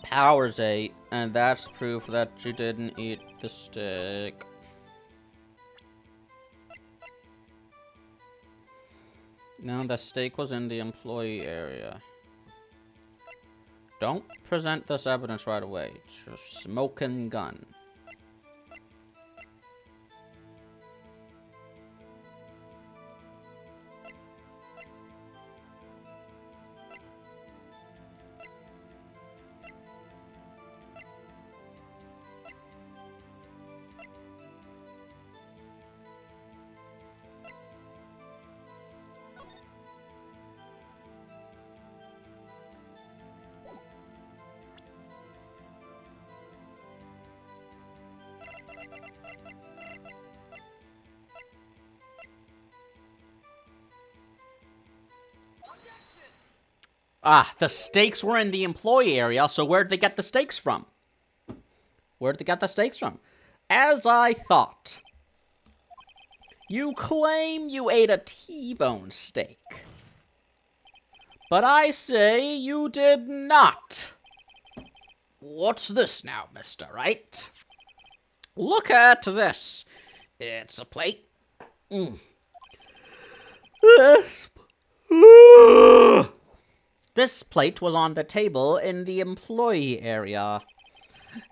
Powers ate, and that's proof that you didn't eat the steak. No, the steak was in the employee area. Don't present this evidence right away. It's your smoking gun. Ah, the steaks were in the employee area, so where'd they get the steaks from? Where'd they get the steaks from? As I thought. You claim you ate a T-bone steak. But I say you did not. What's this now, Mr. Wright? Look at this. It's a plate. This plate was on the table in the employee area.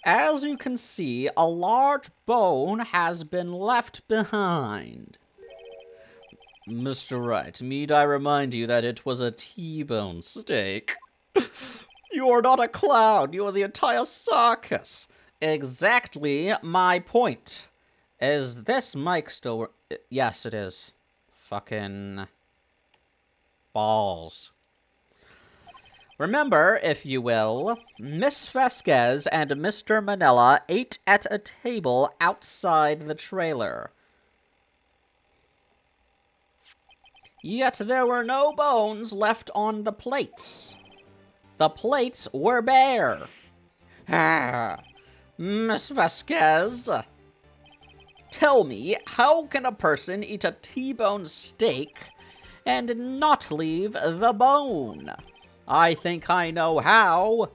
As you can see, a large bone has been left behind. Mr. Wright, need I remind you that it was a T-bone steak? You are not a clown, you are the entire circus. Exactly my point. Is this mic still... Yes, it is. Fucking... balls. Remember, if you will, Miss Vasquez and Mr. Manila ate at a table outside the trailer. Yet there were no bones left on the plates. The plates were bare. Ah, Miss Vasquez, tell me, how can a person eat a T-bone steak and not leave the bone? I think I know how.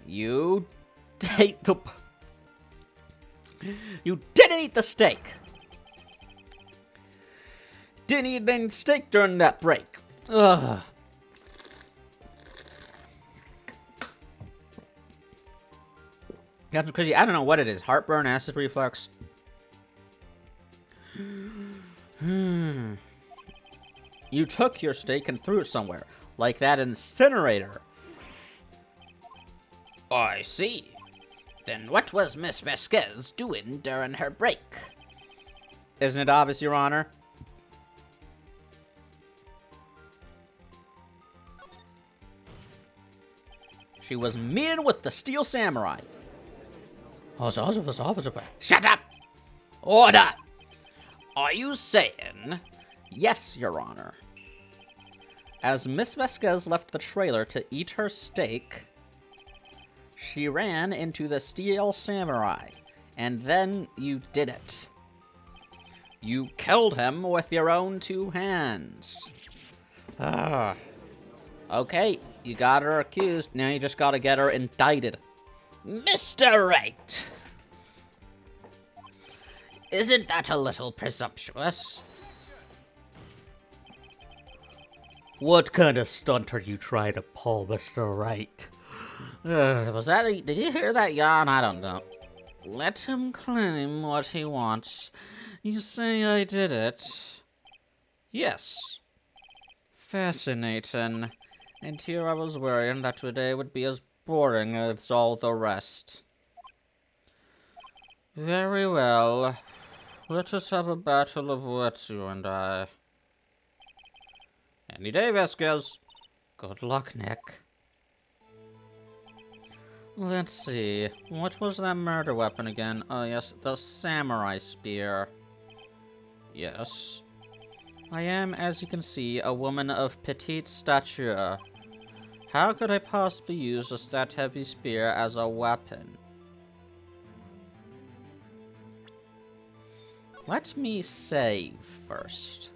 You ate the... You didn't eat the steak. Didn't eat any steak during that break. Ugh. That's crazy. I don't know what it is. Heartburn, acid reflux. You took your steak and threw it somewhere. Like that incinerator. I see. Then what was Miss Vasquez doing during her break? Isn't it obvious, Your Honor? She was meeting with the Steel Samurai. Shut up! Order! Are you saying... Yes, Your Honor. As Miss Vasquez left the trailer to eat her steak, she ran into the Steel Samurai, and then you did it. You killed him with your own two hands. Okay, you got her accused, now you just gotta get her indicted. Mr. Wright! Isn't that a little presumptuous? What kind of stunt are you trying to pull, Mr. Wright? Did you hear that yawn? I don't know. Let him claim what he wants. You say I did it. Yes. Fascinating. And here I was worrying that today would be as boring as all the rest. Very well. Let us have a battle of wits, you and I. Any day, Vasquez. Good luck, Nick. Let's see. What was that murder weapon again? Oh, yes, the samurai spear. Yes. I am, as you can see, a woman of petite stature. How could I possibly use a stat-heavy spear as a weapon? Let me save first.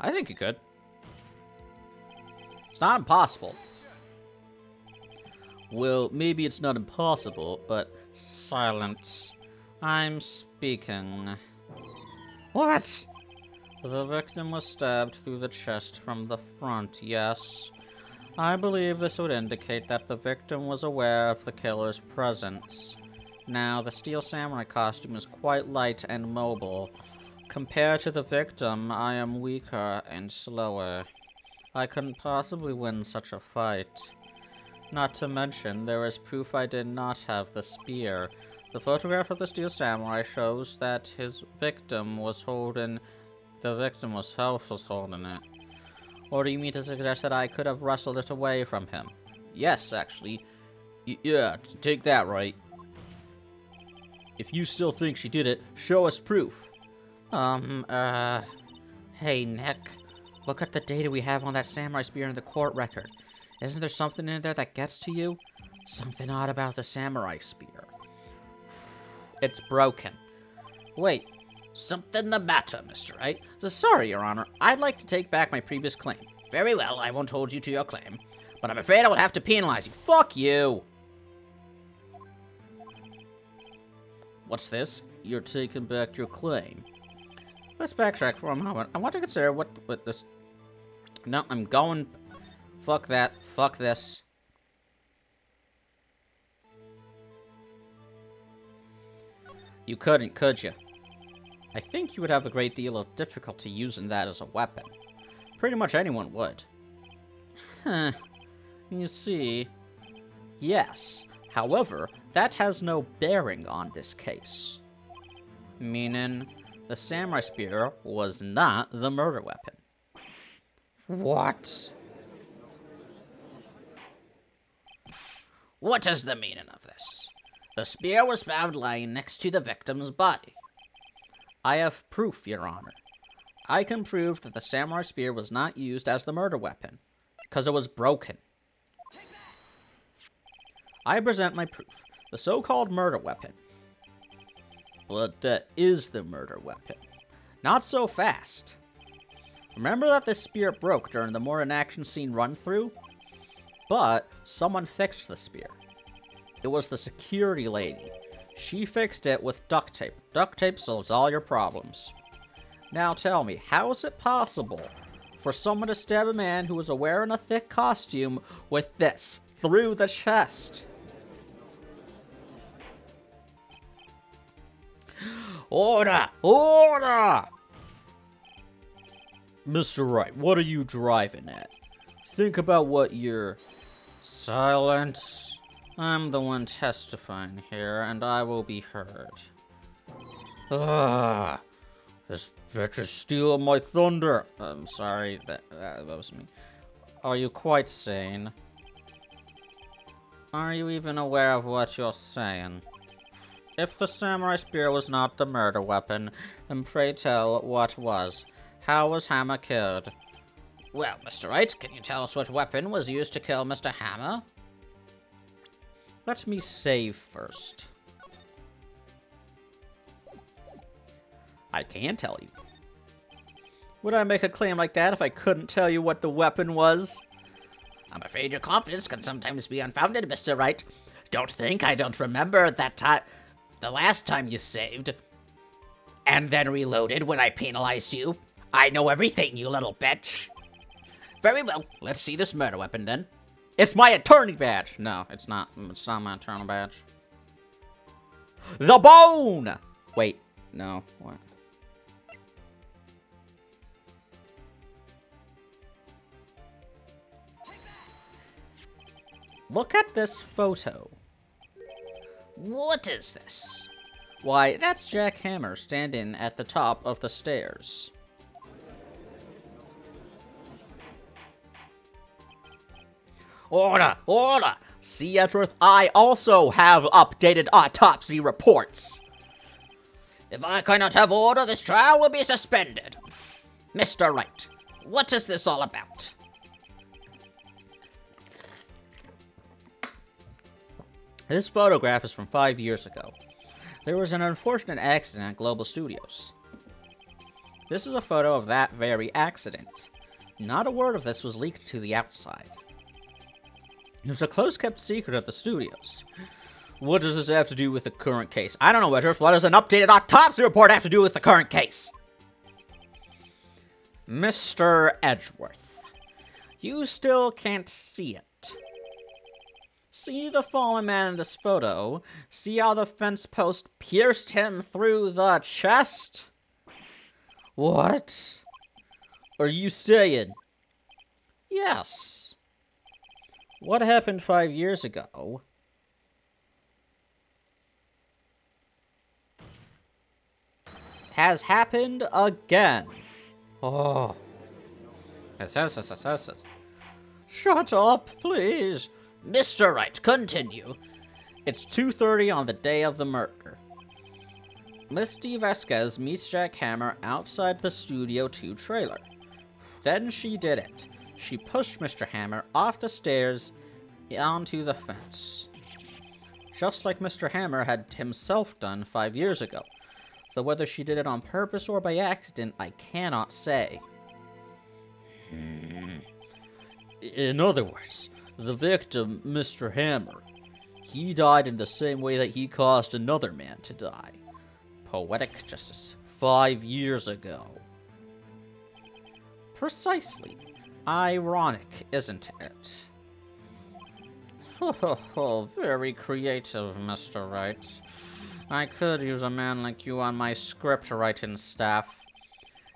I think you could. It's not impossible. Well, maybe it's not impossible, but silence. I'm speaking. What? The victim was stabbed through the chest from the front, yes. I believe this would indicate that the victim was aware of the killer's presence. Now, the steel samurai costume is quite light and mobile. Compared to the victim, I am weaker and slower. I couldn't possibly win such a fight. Not to mention, there is proof I did not have the spear. The photograph of the steel samurai shows that his victim was holding... The victim was holding it. Or do you mean to suggest that I could have wrestled it away from him? Yes, actually. Yeah, take that, Wright. If you still think she did it, show us proof. Hey, Nick. Look at the data we have on that samurai spear in the court record. Isn't there something in there that gets to you? Something odd about the samurai spear. It's broken. Wait, something the matter, Mr. Wright? Sorry, Your Honor. I'd like to take back my previous claim. Very well, I won't hold you to your claim. But I'm afraid I will have to penalize you. Fuck you! What's this? You're taking back your claim. Let's backtrack for a moment. I want to consider what this... No, I'm going... Fuck that. Fuck this. You couldn't, could you? I think you would have a great deal of difficulty using that as a weapon. Pretty much anyone would. Huh. You see... Yes. However, that has no bearing on this case. Meaning, the samurai spear was not the murder weapon. What? What is the meaning of this? The spear was found lying next to the victim's body. I have proof, Your Honor. I can prove that the samurai spear was not used as the murder weapon, because it was broken. I present my proof. The so-called murder weapon. But that is the murder weapon. Not so fast. Remember that the spear broke during the more in-action scene run-through? But someone fixed the spear. It was the security lady. She fixed it with duct tape. Duct tape solves all your problems. Now tell me, how is it possible for someone to stab a man who was wearing a thick costume with this through the chest? Order! Order! Mr. Wright, what are you driving at? Think about what you're... Silence. I'm the one testifying here, and I will be heard. This bitch is stealing my thunder. I'm sorry, that was me. Are you quite sane? Are you even aware of what you're saying? If the samurai spear was not the murder weapon, then pray tell what was. How was Hammer killed? Well, Mr. Wright, can you tell us what weapon was used to kill Mr. Hammer? Let me save first. I can tell you. Would I make a claim like that if I couldn't tell you what the weapon was? I'm afraid your confidence can sometimes be unfounded, Mr. Wright. Don't think I don't remember that time... The last time you saved... And then reloaded when I penalized you. I know everything, you little bitch. Very well, let's see this murder weapon then. It's my attorney badge! No, it's not. It's not my attorney badge. The bone! Wait, no. What? Look at this photo. What is this? Why, that's Jack Hammer standing at the top of the stairs. Order! Order! See, Edgeworth, I also have updated autopsy reports. If I cannot have order, this trial will be suspended. Mr. Wright, what is this all about? This photograph is from 5 years ago. There was an unfortunate accident at Global Studios. This is a photo of that very accident. Not a word of this was leaked to the outside. It was a close-kept secret at the studios. What does this have to do with the current case? I don't know, Edgers. What does an updated autopsy report have to do with the current case? Mr. Edgeworth, you still can't see it. See the fallen man in this photo? See how the fence post pierced him through the chest? What are you saying? Yes. What happened 5 years ago has happened again. Oh. Shut up, please. Mr. Wright, continue. It's 2:30 on the day of the murder. Misty Vasquez meets Jack Hammer outside the Studio 2 trailer. Then she did it. She pushed Mr. Hammer off the stairs onto the fence. Just like Mr. Hammer had himself done 5 years ago. Though whether she did it on purpose or by accident, I cannot say. In other words, the victim, Mr. Hammer, he died in the same way that he caused another man to die. Poetic justice. 5 years ago. Precisely. Ironic, isn't it? Oh, very creative, Mr. Wright. I could use a man like you on my script writing staff.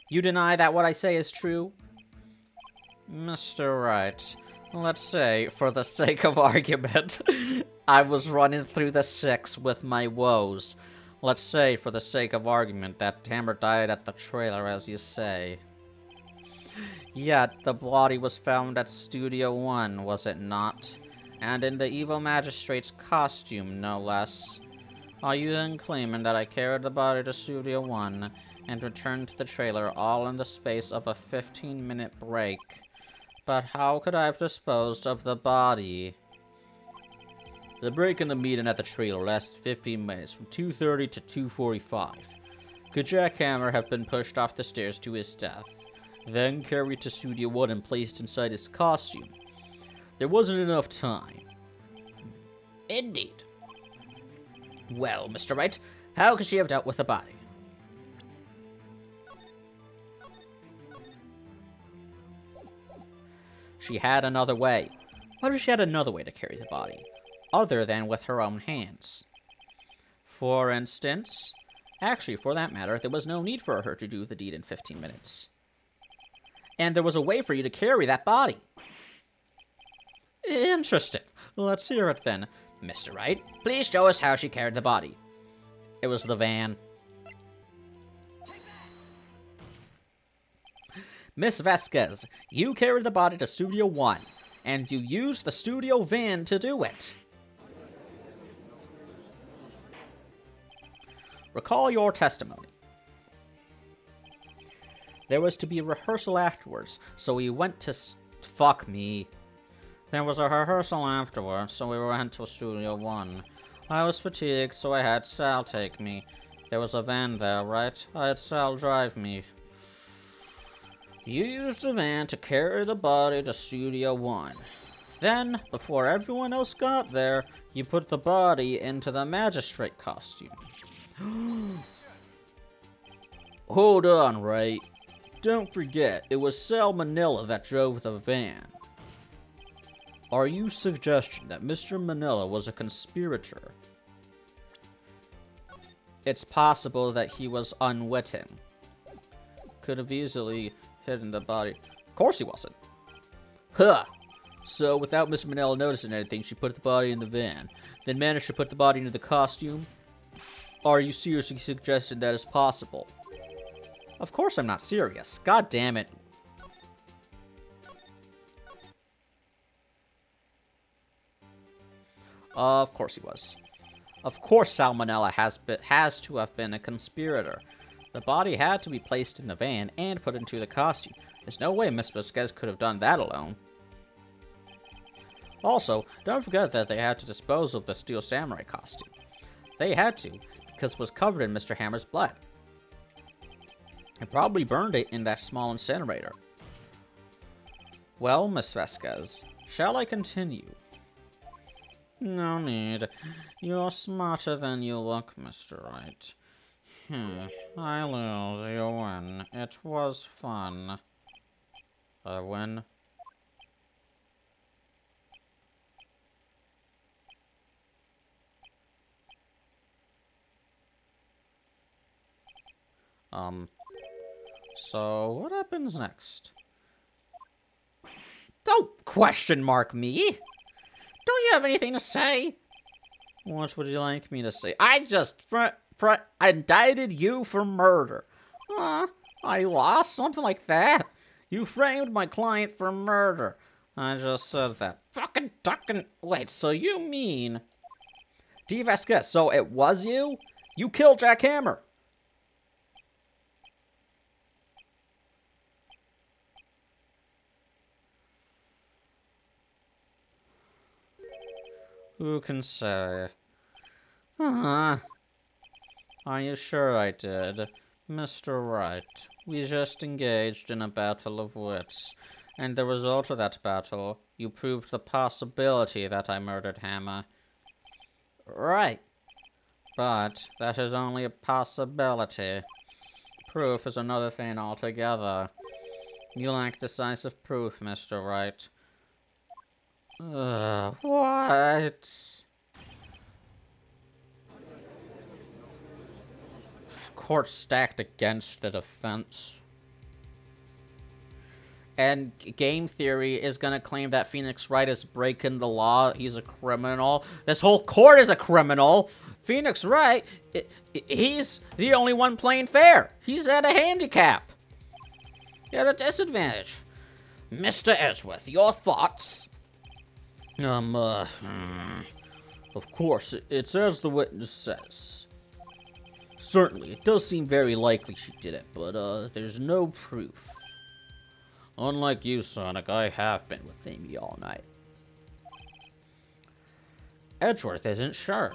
You deny that what I say is true? Mr. Wright, let's say, for the sake of argument, I was running through the 6 with my woes. Let's say, for the sake of argument, that Hammer died at the trailer, as you say. Yet, the body was found at Studio 1, was it not? And in the evil magistrate's costume, no less. Are you then claiming that I carried the body to Studio 1 and returned to the trailer all in the space of a 15-minute break? But how could I have disposed of the body? The break in the meeting at the trailer lasted 15 minutes, from 2:30 to 2:45. Could Jack Hammer have been pushed off the stairs to his death, then carried to Studio 1 and placed inside his costume? There wasn't enough time. Indeed. Well, Mr. Wright, how could she have dealt with the body? She had another way. What if she had another way to carry the body, other than with her own hands? For instance, actually, for that matter, there was no need for her to do the deed in 15 minutes. And there was a way for you to carry that body. Interesting. Let's hear it then. Mr. Wright, please show us how she carried the body. It was the van. Miss Vasquez, you carried the body to Studio 1, and you used the studio van to do it. Recall your testimony. There was to be a rehearsal afterwards, so we went to fuck me. There was a rehearsal afterwards, so we went to Studio 1. I was fatigued, so I had Sal take me. There was a van there, right? I had Sal drive me. You used the van to carry the body to Studio 1. Then, before everyone else got there, you put the body into the magistrate costume. Hold on, Wright. Don't forget, it was Sal Manila that drove the van. Are you suggesting that Mr. Manila was a conspirator? It's possible that he was unwitting. Could have easily hidden the body. Of course he wasn't. Huh! So, without Mr. Manila noticing anything, she put the body in the van, then managed to put the body into the costume? Are you seriously suggesting that is possible? Of course I'm not serious. God damn it. Of course he was. Of course Sal Manila has to have been a conspirator. The body had to be placed in the van and put into the costume. There's no way Miss Vasquez could have done that alone. Also, don't forget that they had to dispose of the Steel Samurai costume. They had to, because it was covered in Mr. Hammer's blood. I probably burned it in that small incinerator. Well, Miss Vasquez, shall I continue? No need. You're smarter than you look, Mr. Wright. I lose, you win. It was fun. I win. So what happens next? Don't question mark me! Don't you have anything to say? What would you like me to say? I just indicted you for murder. I lost? Something like that? You framed my client for murder. I just said that. Fucking ducking. Wait, so you mean... D. Vasquez, so it was you? You killed Jack Hammer. Who can say? Are you sure I did? Mr. Wright, we just engaged in a battle of wits, and the result of that battle, you proved the possibility that I murdered Hammer. Right. But that is only a possibility. Proof is another thing altogether. You lack decisive proof, Mr. Wright. What? Court stacked against the defense. And game theory is gonna claim that Phoenix Wright is breaking the law. He's a criminal. This whole court is a criminal. Phoenix Wright, he's the only one playing fair. He's at a handicap. He's at a disadvantage. Mr. Edgeworth, your thoughts? Of course, it's as the witness says. Certainly, it does seem very likely she did it, but, there's no proof. Unlike you, Sonic, I have been with Amy all night. Edgeworth isn't sure.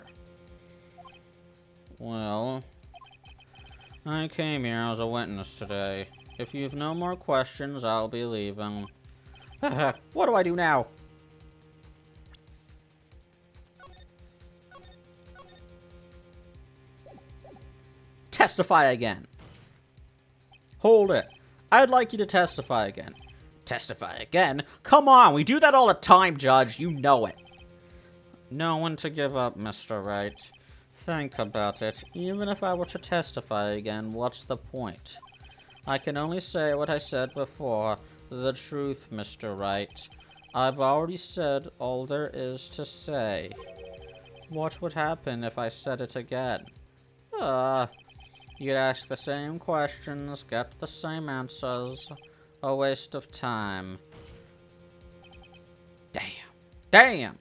Well, I came here as a witness today. If you've no more questions, I'll be leaving. What do I do now? Testify again. Hold it. I'd like you to testify again. Testify again? Come on, we do that all the time, Judge. You know it. No one to give up, Mr. Wright. Think about it. Even if I were to testify again, what's the point? I can only say what I said before. The truth, Mr. Wright. I've already said all there is to say. What would happen if I said it again? You'd ask the same questions, get the same answers. A waste of time. Damn. Damn!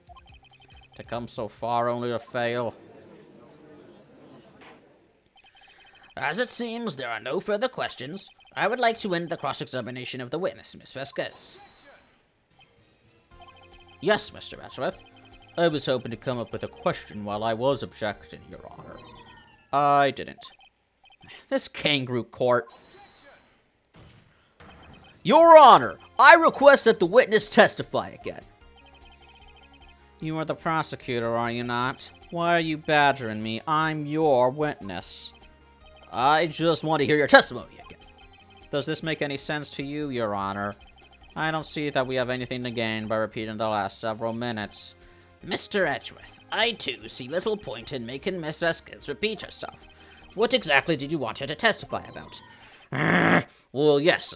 To come so far only to fail. As it seems there are no further questions, I would like to end the cross-examination of the witness, Miss Vasquez. Yes, Mr. Edgeworth. I was hoping to come up with a question while I was objecting, Your Honor. I didn't. This kangaroo court. Your Honor, I request that the witness testify again. You are the prosecutor, are you not? Why are you badgering me? I'm your witness. I just want to hear your testimony again. Does this make any sense to you, Your Honor? I don't see that we have anything to gain by repeating the last several minutes. Mr. Edgeworth, I too see little point in making Miss Vasquez repeat herself. What exactly did you want her to testify about? Well, yes,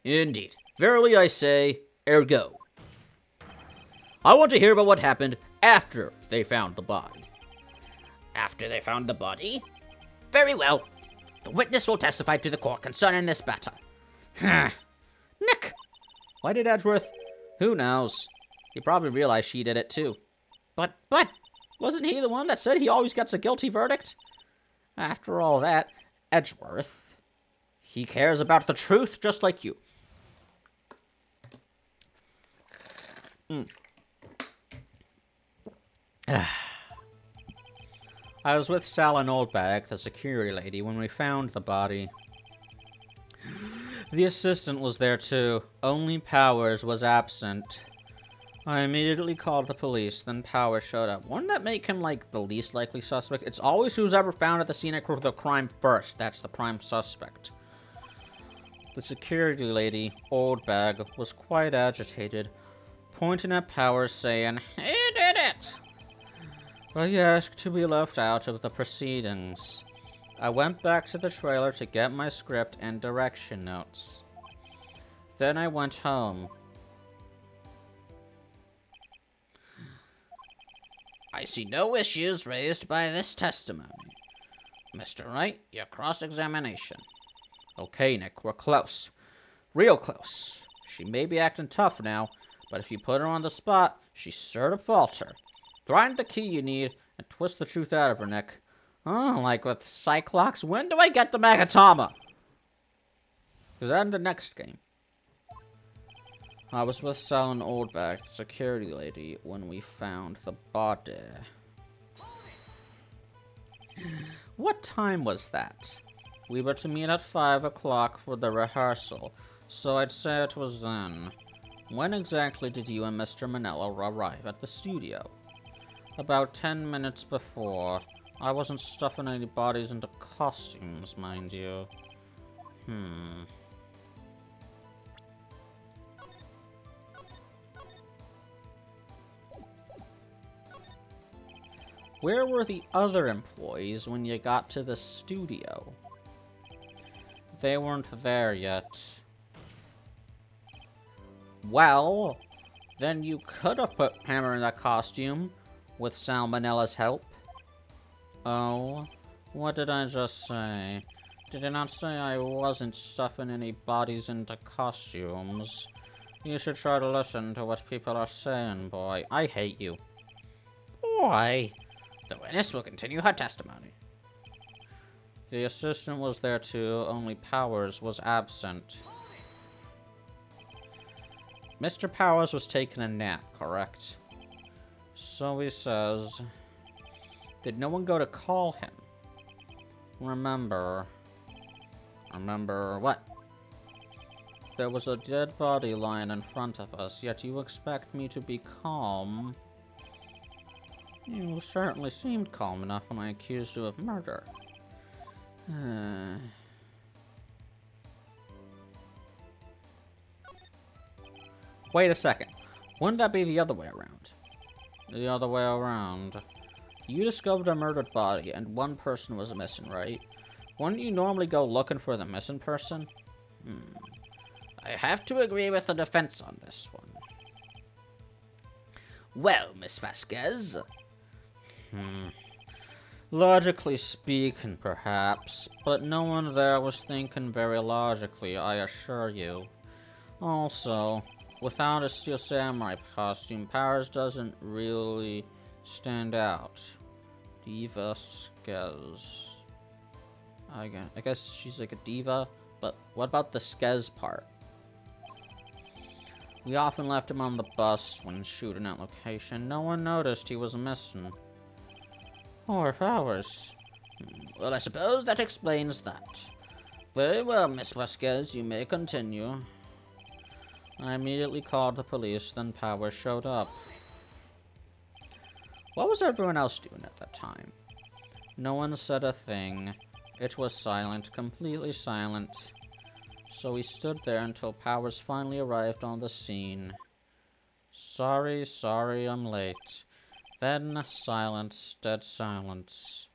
indeed. Verily I say, ergo. I want to hear about what happened after they found the body. After they found the body? Very well. The witness will testify to the court concerning this matter. Nick! Why did Edgeworth? Who knows? He probably realized she did it too. But, wasn't he the one that said he always gets a guilty verdict? After all that, Edgeworth, he cares about the truth just like you. I was with Sal and Oldbag, the security lady, when we found the body. The assistant was there too. Only Powers was absent. I immediately called the police, then Powers showed up. Wouldn't that make him, like, the least likely suspect? It's always who's ever found at the scene of the crime first. That's the prime suspect. The security lady, Old Bag, was quite agitated, pointing at Powers, saying, He did it! I asked to be left out of the proceedings. I went back to the trailer to get my script and direction notes. Then I went home. I see no issues raised by this testimony. Mr. Wright, your cross-examination. Okay, Nick, we're close. Real close. She may be acting tough now, but if you put her on the spot, she's sure to falter. Find the key you need and twist the truth out of her, Nick. Oh, like with Cyclops, when do I get the Magatama? Is that in the next game? I was with Sal and Oldback, the security lady, when we found the body. What time was that? We were to meet at 5 o'clock for the rehearsal, so I'd say it was then. When exactly did you and Mr. Manella arrive at the studio? About 10 minutes before. I wasn't stuffing any bodies into costumes, mind you. Where were the other employees when you got to the studio? They weren't there yet. Well, then you could have put Hammer in that costume with Salmonella's help. Oh, what did I just say? Did I not say I wasn't stuffing any bodies into costumes? You should try to listen to what people are saying, boy. I hate you. Why? The witness will continue her testimony. The assistant was there too, only Powers was absent. Mr. Powers was taking a nap, correct? So he says. Did no one go to call him? Remember what? There was a dead body lying in front of us, yet you expect me to be calm. You certainly seemed calm enough when I accused you of murder. Wait a second. Wouldn't that be the other way around? The other way around. You discovered a murdered body and one person was missing, right? Wouldn't you normally go looking for the missing person? I have to agree with the defense on this one. Well, Miss Vasquez. Logically speaking, perhaps, but no one there was thinking very logically, I assure you. Also, without a Steel Samurai costume, Powers doesn't really stand out. Diva Skez. I guess she's like a diva, but what about the Skez part? We often left him on the bus when shooting at location. No one noticed he was missing. Poor Powers. Well, I suppose that explains that. Very well, Miss Vasquez, you may continue. I immediately called the police, then Powers showed up. What was everyone else doing at that time? No one said a thing. It was silent, completely silent. So we stood there until Powers finally arrived on the scene. Sorry, I'm late. Then silence, dead silence.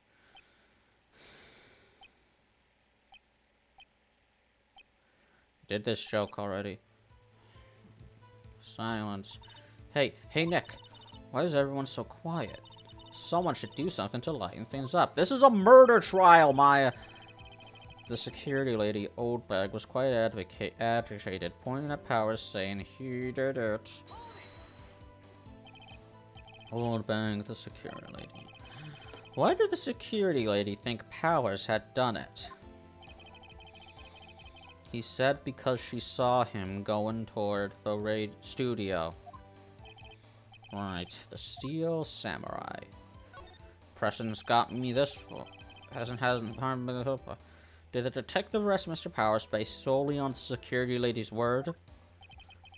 Did this joke already. Silence. Hey Nick, why is everyone so quiet? Someone should do something to lighten things up. This is a murder trial, Maya! The security lady, Old Bag, was quite agitated, pointing at Powers, saying he did it. Old Bag, the security lady. Why did the security lady think Powers had done it? He said because she saw him going toward the raid studio. Right, the Steel Samurai. Preston's got me this. Hasn't harmed me so far. Did the detective arrest Mr. Powers based solely on the security lady's word?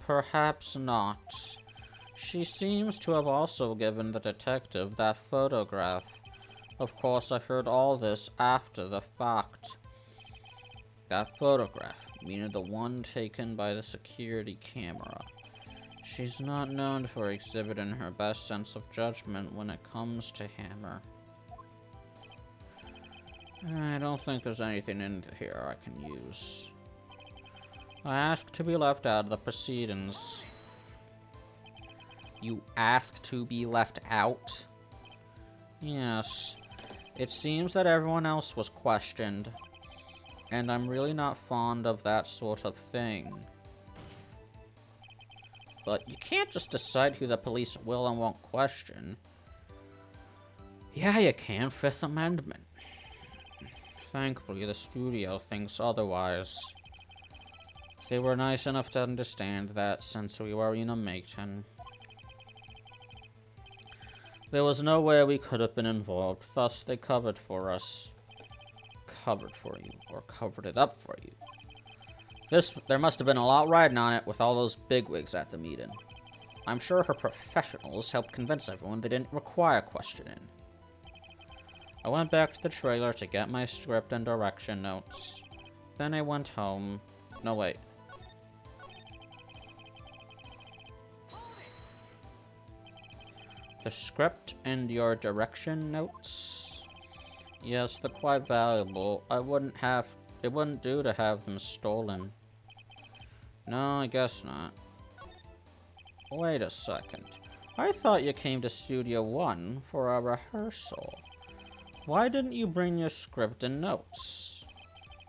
Perhaps not. She seems to have also given the detective that photograph. Of course, I heard all this after the fact. That photograph, meaning the one taken by the security camera. She's not known for exhibiting her best sense of judgment when it comes to Hammer. I don't think there's anything in here I can use. I asked to be left out of the proceedings. You asked to be left out? Yes. It seems that everyone else was questioned. And I'm really not fond of that sort of thing. But you can't just decide who the police will and won't question. Yeah, you can. Fifth Amendment. Thankfully, the studio thinks otherwise. They were nice enough to understand that since we were in a meeting. There was no way we could have been involved, thus they covered for us. Covered for you, or covered it up for you. There must have been a lot riding on it with all those bigwigs at the meeting. I'm sure her professionals helped convince everyone they didn't require questioning. I went back to the trailer to get my script and direction notes. Then I went home. No, wait. The script and your direction notes? Yes, they're quite valuable. It wouldn't do to have them stolen. No, I guess not. Wait a second. I thought you came to Studio 1 for a rehearsal. Why didn't you bring your script and notes?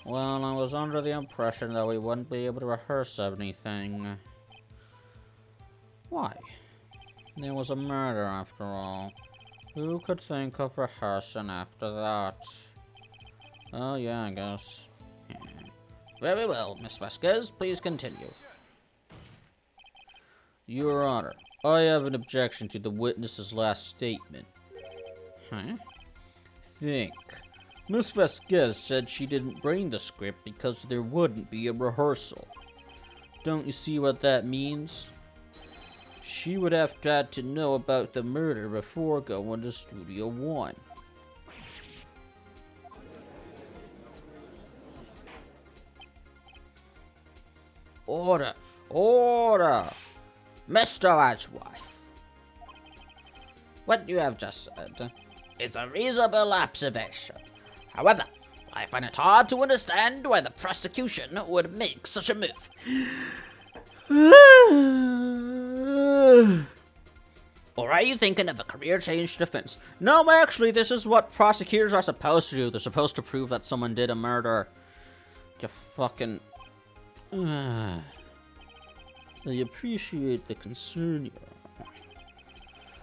Well, I was under the impression that we wouldn't be able to rehearse anything. Why? There was a murder after all. Who could think of rehearsing after that? Oh yeah, I guess. Yeah. Very well, Miss Vasquez, please continue. Your Honor, I have an objection to the witness's last statement. Huh? Think. Miss Vasquez said she didn't bring the script because there wouldn't be a rehearsal. Don't you see what that means? She would have had to know about the murder before going to Studio 1. Order! Order! Mr. Edgeworth! What you have just said is a reasonable observation. However, I find it hard to understand why the prosecution would make such a move. Or are you thinking of a career change defense? No, actually, this is what prosecutors are supposed to do. They're supposed to prove that someone did a murder. You fucking... I appreciate the concern, Your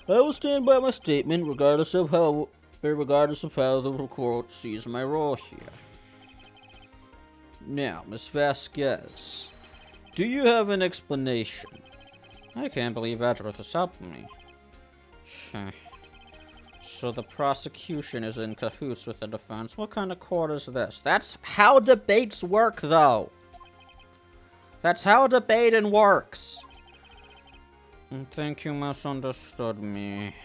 Honor. I will stand by my statement regardless of how the court sees my role here. Now, Miss Vasquez, do you have an explanation? I can't believe Edgeworth is helping me. So the prosecution is in cahoots with the defense. What kind of court is this? That's how debates work, though. That's how debating works. I think you misunderstood me.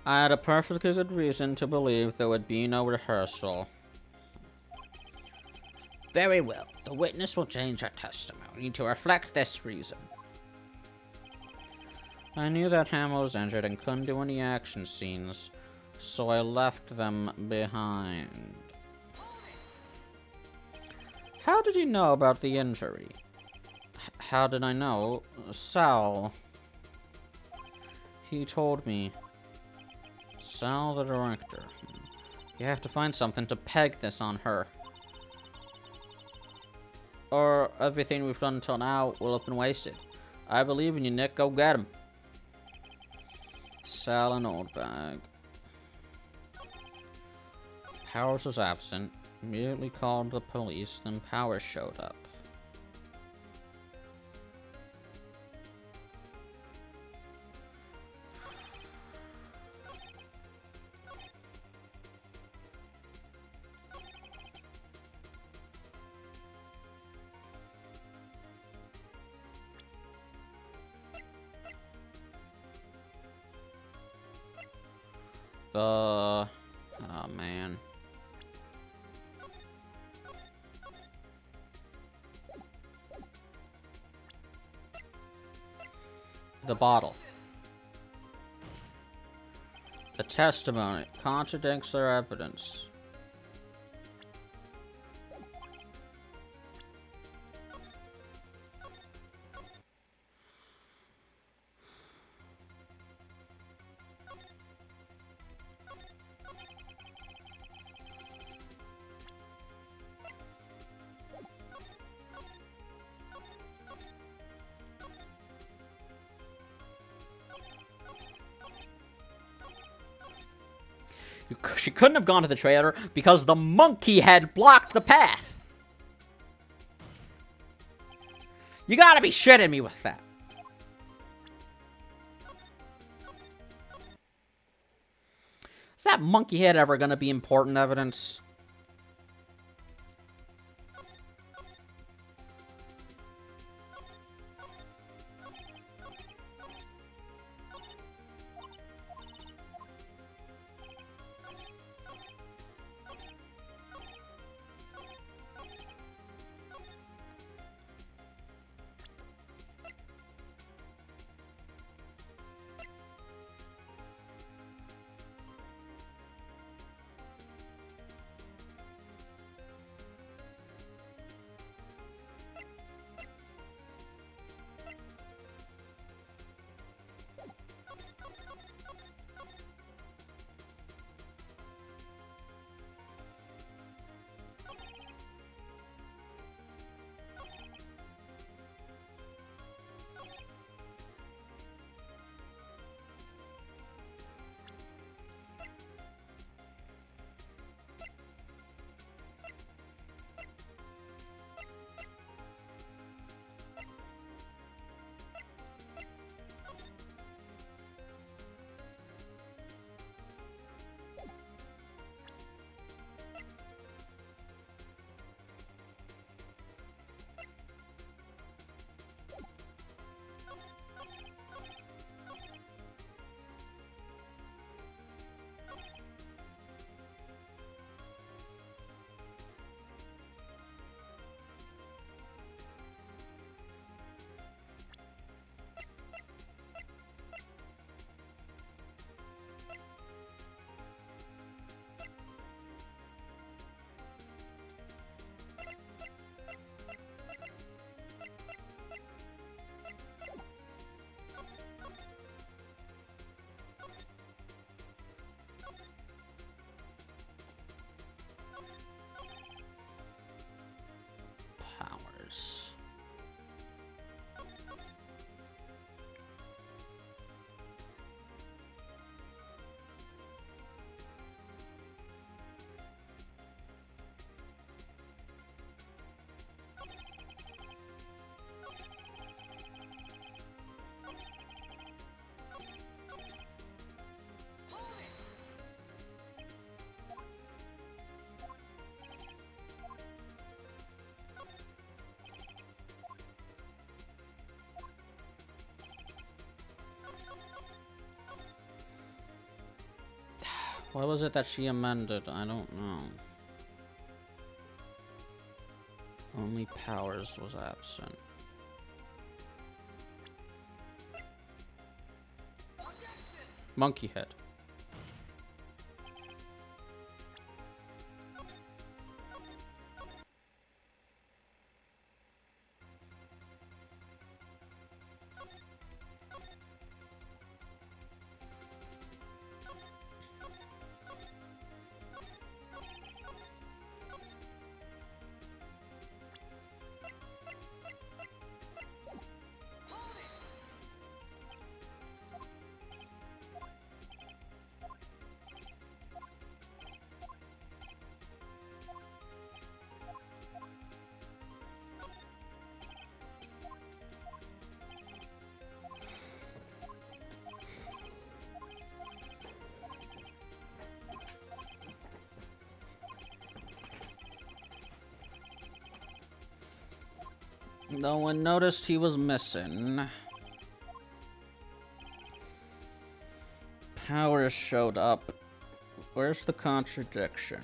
I had a perfectly good reason to believe there would be no rehearsal. Very well. The witness will change her testimony to reflect this reason. I knew that Hamill was injured and couldn't do any action scenes, so I left them behind. How did you know about the injury? How did I know? Sal. He told me. Sal, the director. You have to find something to peg this on her. Or everything we've done until now will have been wasted. I believe in you, Nick. Go get him. Sal and Oldbag. Powers was absent. Immediately called the police, then Powers showed up. Oh, man. The bottle. The testimony contradicts their evidence. She couldn't have gone to the trailer because the monkey head blocked the path. You gotta be shitting me with that. Is that monkey head ever gonna be important evidence? Powers. What was it that she amended? I don't know. Only Powers was absent. Monkey head. No one noticed he was missing. Powers showed up Where's the contradiction?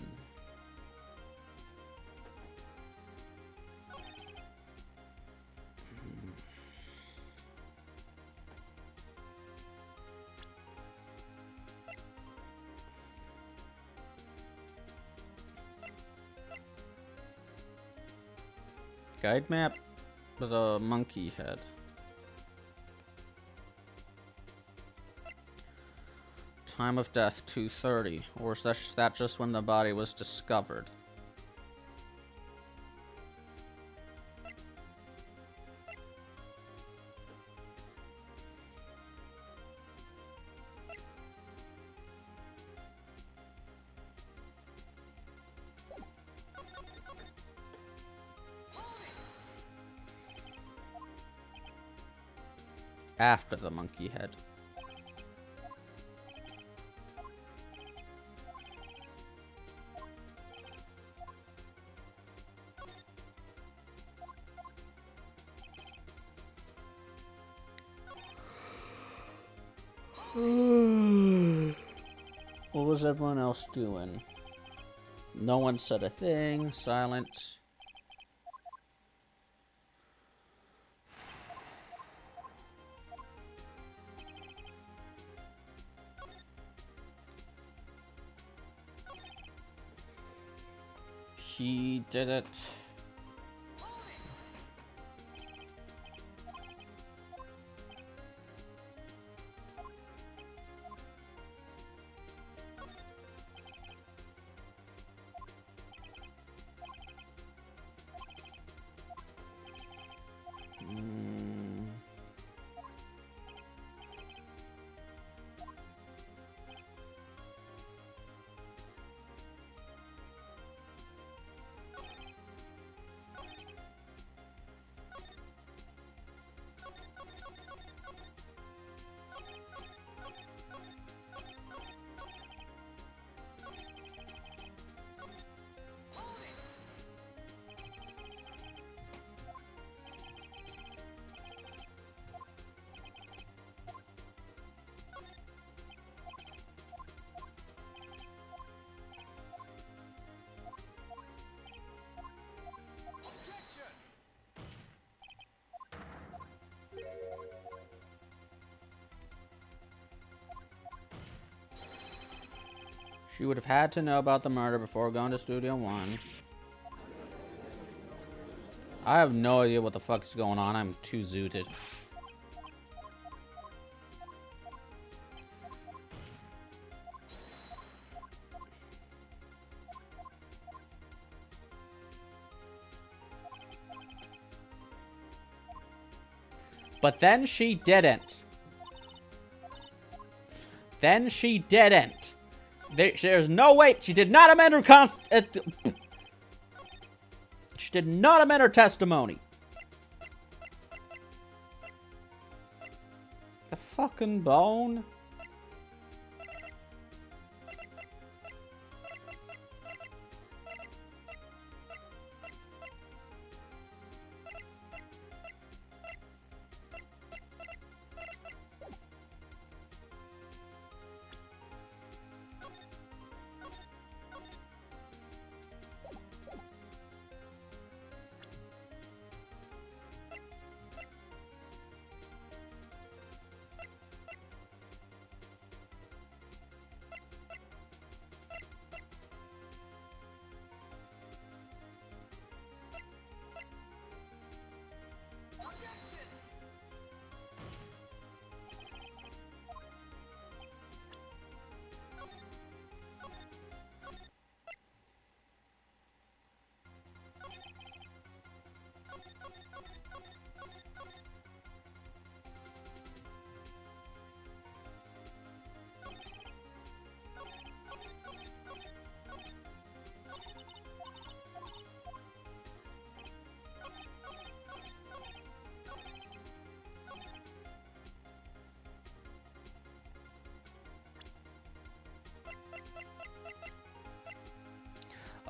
Guide map with a monkey head. Time of death 2:30, or is that just when the body was discovered? After the monkey head. What was everyone else doing? No one said a thing. Silence. He did it. She would have had to know about the murder before going to Studio One. I have no idea what the fuck is going on. I'm too zooted. But then she didn't. Then she didn't. There's no way. She did not amend her she did not amend her testimony. The fucking bone.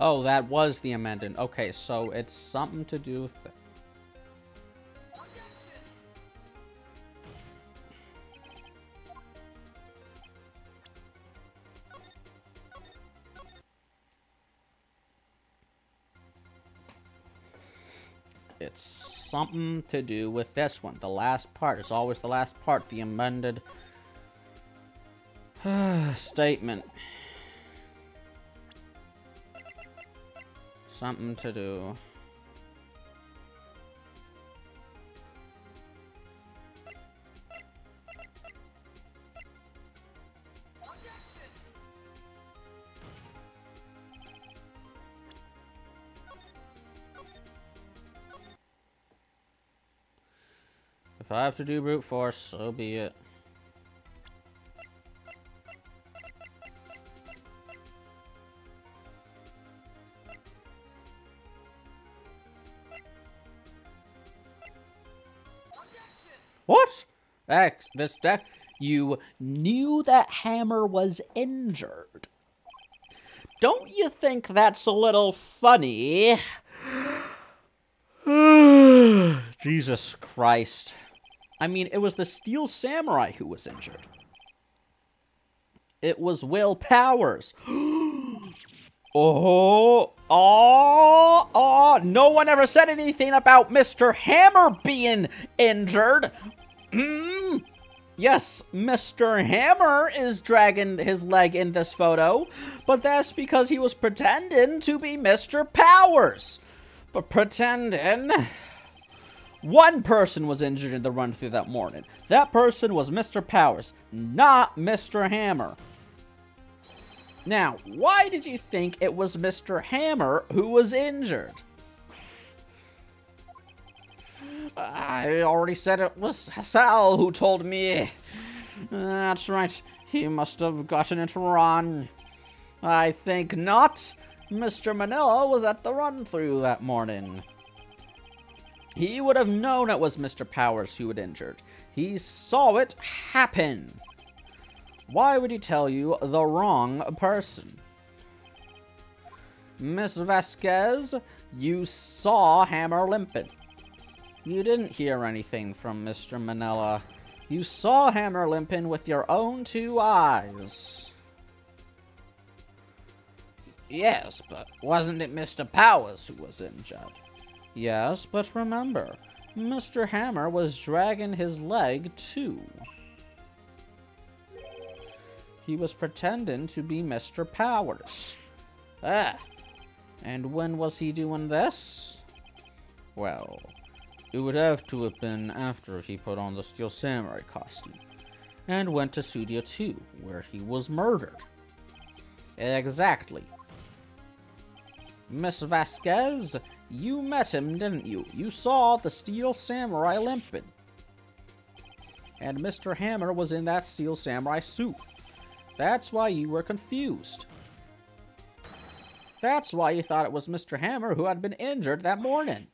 Oh, that was the amendment. Okay, so it's something to do with it. something to do with this one. The last part is always the last part. The amended statement. Something to do. If I have to do brute force, so be it. What? You knew that Hammer was injured. Don't you think that's a little funny? Jesus Christ. I mean, it was the Steel Samurai who was injured. It was Will Powers. No one ever said anything about Mr. Hammer being injured. Yes, Mr. Hammer is dragging his leg in this photo, but that's because he was pretending to be Mr. Powers. But pretending... One person was injured in the run-through that morning. That person was Mr. Powers, not Mr. Hammer. Now, why did you think it was Mr. Hammer who was injured? I already said it was Sal who told me. That's right. He must have gotten it wrong. I think not. Mr. Manila was at the run-through that morning. He would have known it was Mr. Powers who had injured. He saw it happen. Why would he tell you the wrong person? Miss Vasquez, you saw Hammer limping. You didn't hear anything from Mr. Manila. You saw Hammer limping with your own 2 eyes. Yes, but wasn't it Mr. Powers who was injured? Yes, but remember, Mr. Hammer was dragging his leg too. He was pretending to be Mr. Powers. And when was he doing this? Well, it would have to have been after he put on the Steel Samurai costume and went to Studio 2, where he was murdered. Exactly. Miss Vasquez, you met him, didn't you? You saw the Steel Samurai limping. And Mr. Hammer was in that Steel Samurai suit. That's why you were confused. That's why you thought it was Mr. Hammer who had been injured that morning.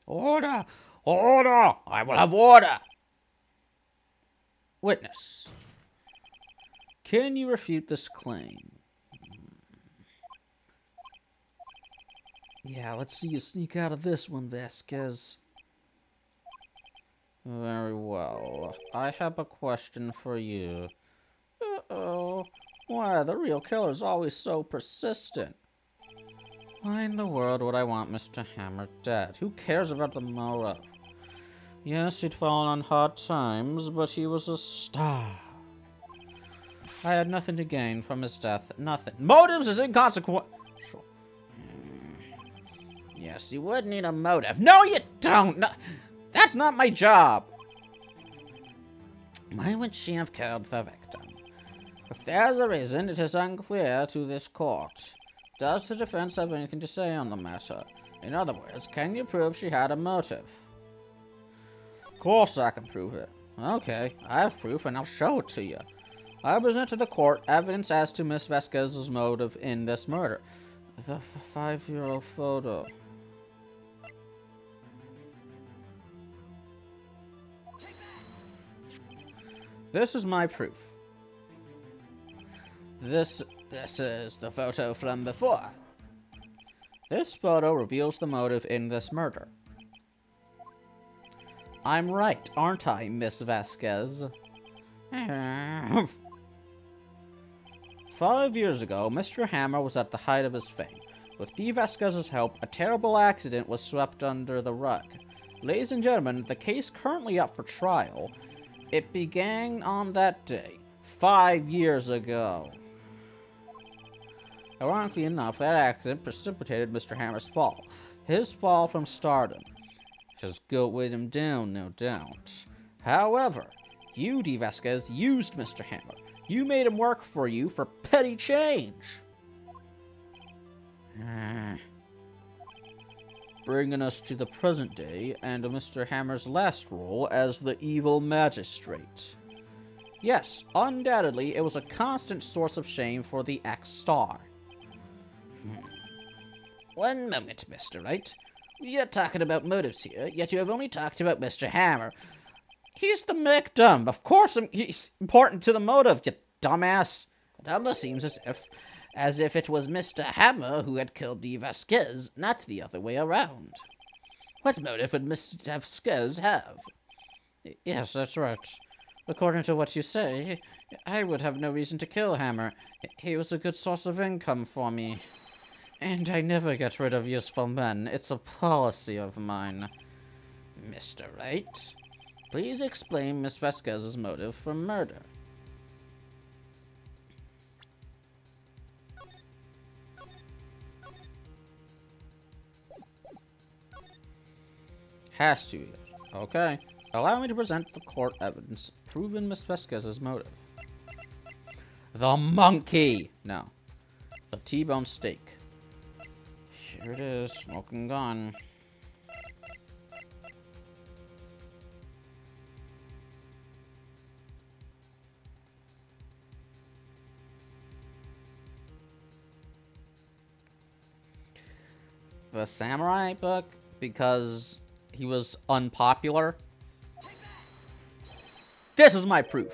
Order! Order! I will have order! Witness. Can you refute this claim? Yeah, let's see you sneak out of this one, Vasquez. Very well. I have a question for you. Uh-oh. Why are the real killers always so persistent? Why in the world would I want Mr. Hammer dead? Who cares about the motive? Yes, he'd fallen on hard times, but he was a star. I had nothing to gain from his death. Nothing. Motives is inconsequential. Yes, you would need a motive. No, you don't! No, that's not my job! Why would she have killed the victim? If there's a reason, it is unclear to this court. Does the defense have anything to say on the matter? In other words, can you prove she had a motive? Of course I can prove it. Okay, I have proof and I'll show it to you. I present to the court evidence as to Miss Vasquez's motive in this murder. The 5-year-old photo. This is my proof. This is the photo from before. This photo reveals the motive in this murder. I'm right, aren't I, Miss Vasquez? 5 years ago, Mr. Hammer was at the height of his fame. With D. Vasquez's help, a terrible accident was swept under the rug. Ladies and gentlemen, the case currently up for trial. It began on that day, 5 years ago. Ironically enough, that accident precipitated Mr. Hammer's fall. His fall from stardom. His guilt weighed him down, no doubt. However, you, D. Vasquez, used Mr. Hammer. You made him work for you for petty change. Bringing us to the present day and Mr. Hammer's last role as the evil magistrate. Yes, undoubtedly, it was a constant source of shame for the ex-star. One moment, Mr. Wright. We are talking about motives here, yet you have only talked about Mr. Hammer. He's the victim. Of course he's important to the motive, you dumbass. It almost seems as if it was Mr. Hammer who had killed D. Vasquez, not the other way around. What motive would Mr. Vasquez have? Yes, that's right. According to what you say, I would have no reason to kill Hammer. He was a good source of income for me. And I never get rid of useful men. It's a policy of mine. Mr. Wright, please explain Miss Vasquez's motive for murder. Has to. Okay. Allow me to present the court evidence proving Miss Vasquez's motive. The monkey! No. The T-bone steak. Here it is, smoking gun. The samurai book, because he was unpopular. This is my proof.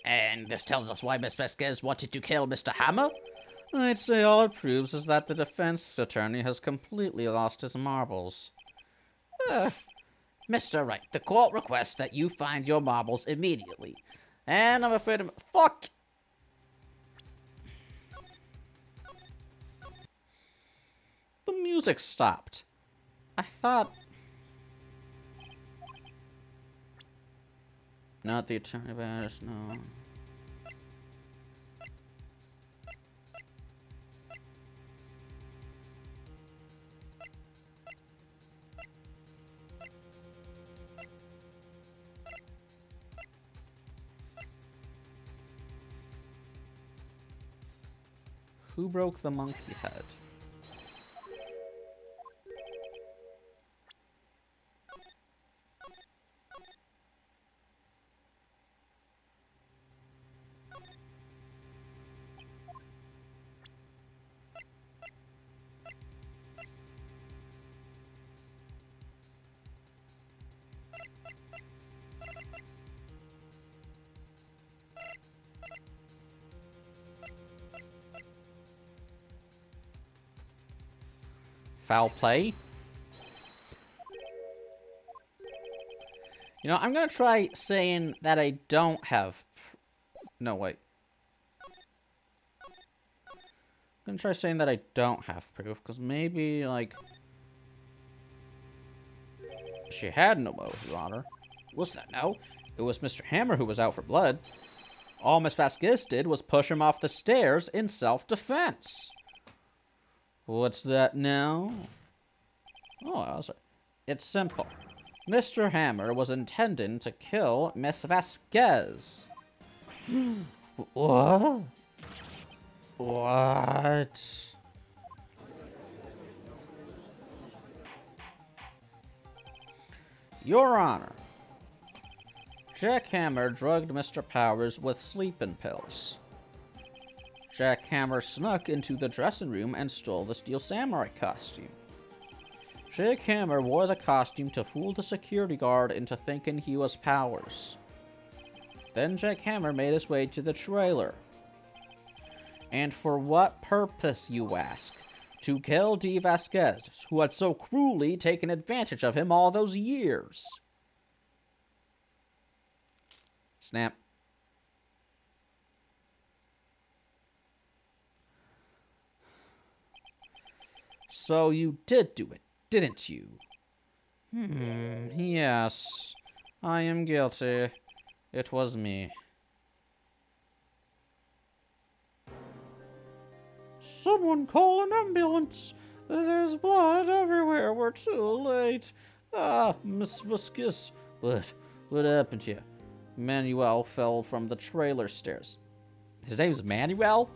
And this tells us why Miss Vasquez wanted to kill Mr. Hammer? I'd say all it proves is that the defense attorney has completely lost his marbles. Mr. Wright, the court requests that you find your marbles immediately. And I'm afraid of... Fuck! The music stopped. I thought... Not the attorney baddest, no. Who broke the monkey head? Foul play? You know, I'm gonna try saying that I don't have... No, wait. I'm gonna try saying that I don't have proof, because maybe, like... She had no motive, Your Honor. What's that now? It was Mr. Hammer who was out for blood. All Miss Vasquez did was push him off the stairs in self-defense. What's that now? Oh, that's right. It's simple. Mr. Hammer was intending to kill Miss Vasquez. What? What? Your Honor, Jack Hammer drugged Mr. Powers with sleeping pills. Jack Hammer snuck into the dressing room and stole the Steel Samurai costume. Jack Hammer wore the costume to fool the security guard into thinking he was Powers. Then Jack Hammer made his way to the trailer. And for what purpose, you ask? To kill D. Vasquez, who had so cruelly taken advantage of him all those years. Snap. So you did do it, didn't you? Yes. I am guilty. It was me. Someone call an ambulance. There's blood everywhere. We're too late. Ah, Miss Viscus. What happened to you? Manuel fell from the trailer stairs. His name's Manuel?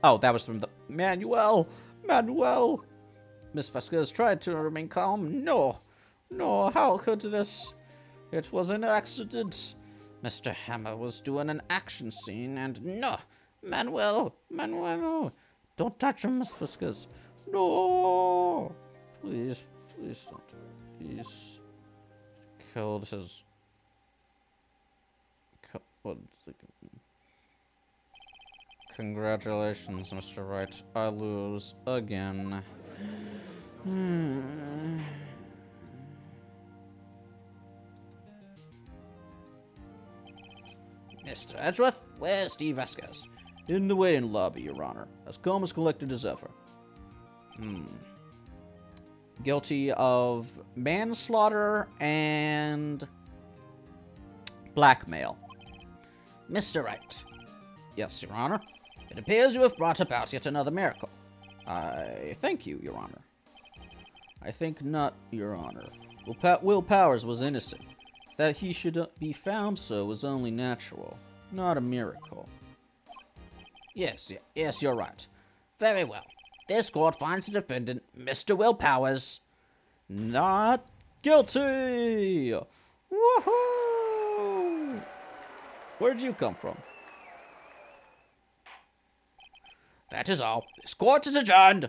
Oh, that was from the... Manuel! Manuel! Miss Vasquez tried to remain calm. No, how could this? It was an accident. Mr. Hammer was doing an action scene and no! Manuel! Don't touch him, Miss Vasquez. No! Please don't. He's killed his... Congratulations, Mr. Wright. I lose again. Mr. Edgeworth, where's Steve Vasquez? In the waiting lobby, Your Honor. As calm as collected as ever. Guilty of manslaughter and blackmail. Mr. Wright. Yes, Your Honor. It appears you have brought about yet another miracle. I thank you, Your Honor. I think not, Your Honor. Will Powers was innocent. That he should be found so was only natural, not a miracle. Yes, you're right. Very well. This court finds the defendant, Mr. Will Powers, not guilty! Woohoo! Where'd you come from? That is all. This court is adjourned!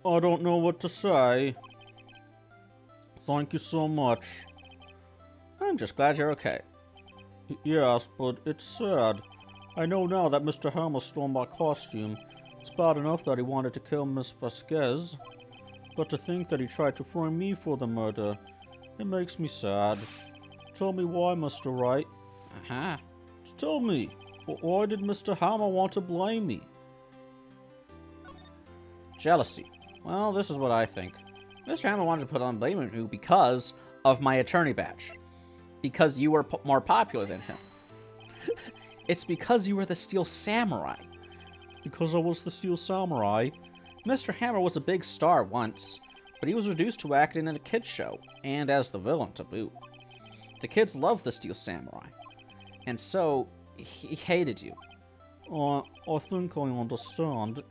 I don't know what to say. Thank you so much. I'm just glad you're okay. Yes, but it's sad. I know now that Mr. Hammer stole my costume. It's bad enough that he wanted to kill Miss Vasquez, but to think that he tried to frame me for the murder, it makes me sad. Tell me why, Mr. Wright. Tell me, why did Mr. Hammer want to blame me? Jealousy. Well, this is what I think. Mr. Hammer wanted to put on blame on you because of my attorney badge. Because you were more popular than him. It's because you were the Steel Samurai. Because I was the Steel Samurai? Mr. Hammer was a big star once, but he was reduced to acting in a kids show, and as the villain to boot. The kids loved the Steel Samurai, and so he hated you. I think I understand.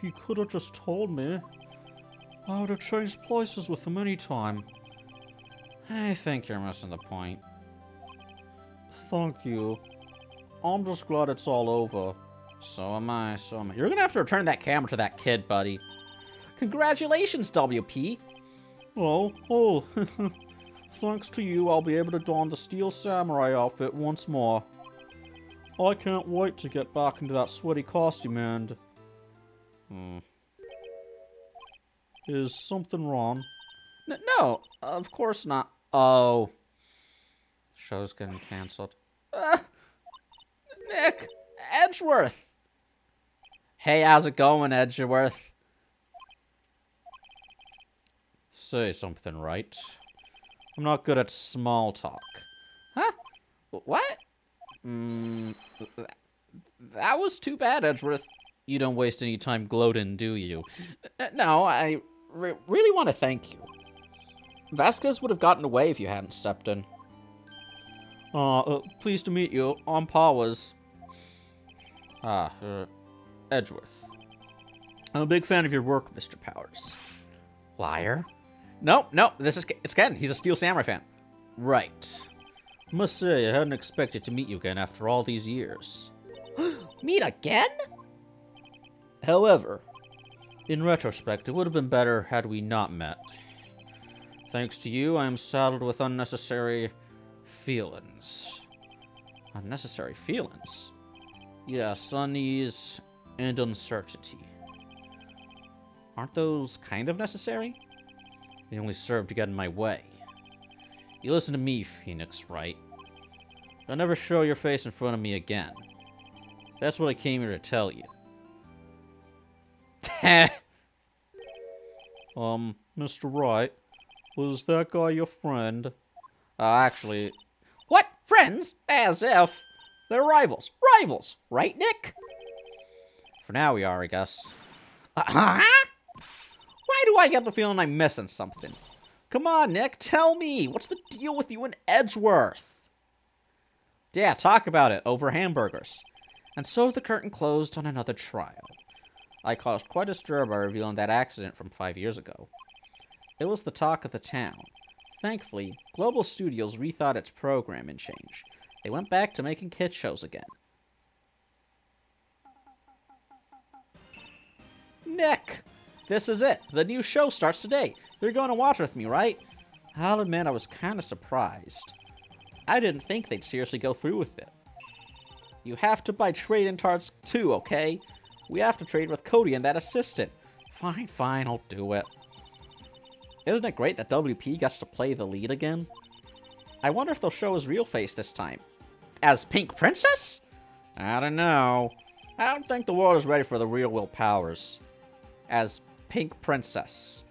He could have just told me. I would have changed places with him any time. I think you're missing the point. Thank you. I'm just glad it's all over. So am I. You're gonna have to return that camera to that kid, buddy. Congratulations, WP! Oh. Thanks to you, I'll be able to don the Steel Samurai outfit once more. I can't wait to get back into that sweaty costume and... Is something wrong? No, of course not. Oh. Show's getting cancelled. Nick! Edgeworth! Hey, how's it going, Edgeworth? Say something, right? I'm not good at small talk. Huh? What? That was too bad, Edgeworth. You don't waste any time gloating, do you? No, I really want to thank you. Vasquez would have gotten away if you hadn't stepped in. Pleased to meet you. I'm Powers. Edgeworth. I'm a big fan of your work, Mr. Powers. Liar. No, it's Ken. He's a Steel Samurai fan. Right. Must say, I hadn't expected to meet you again after all these years. Meet again? However, in retrospect, it would have been better had we not met. Thanks to you, I am saddled with unnecessary feelings. Unnecessary feelings? Yes, unease and uncertainty. Aren't those kind of necessary? They only serve to get in my way. You listen to me, Phoenix, Wright? Don't ever show your face in front of me again. That's what I came here to tell you. Mr. Wright, was that guy your friend? Actually... What? Friends? As if. They're rivals. Rivals! Right, Nick? For now we are, I guess. Why do I get the feeling I'm missing something? Come on, Nick, tell me. What's the deal with you and Edgeworth? Yeah, talk about it over hamburgers. And so the curtain closed on another trial. I caused quite a stir by revealing that accident from 5 years ago. It was the talk of the town. Thankfully, Global Studios rethought its programming change. They went back to making kid shows again. Nick! This is it. The new show starts today. You're going to watch with me, right? I'll admit I was kind of surprised. I didn't think they'd seriously go through with it. You have to buy trade-in tarts too, okay? We have to trade with Cody and that assistant. Fine, I'll do it. Isn't it great that WP gets to play the lead again? I wonder if they'll show his real face this time. As Pink Princess? I don't know. I don't think the world is ready for the real Will Powers. As Pink Princess.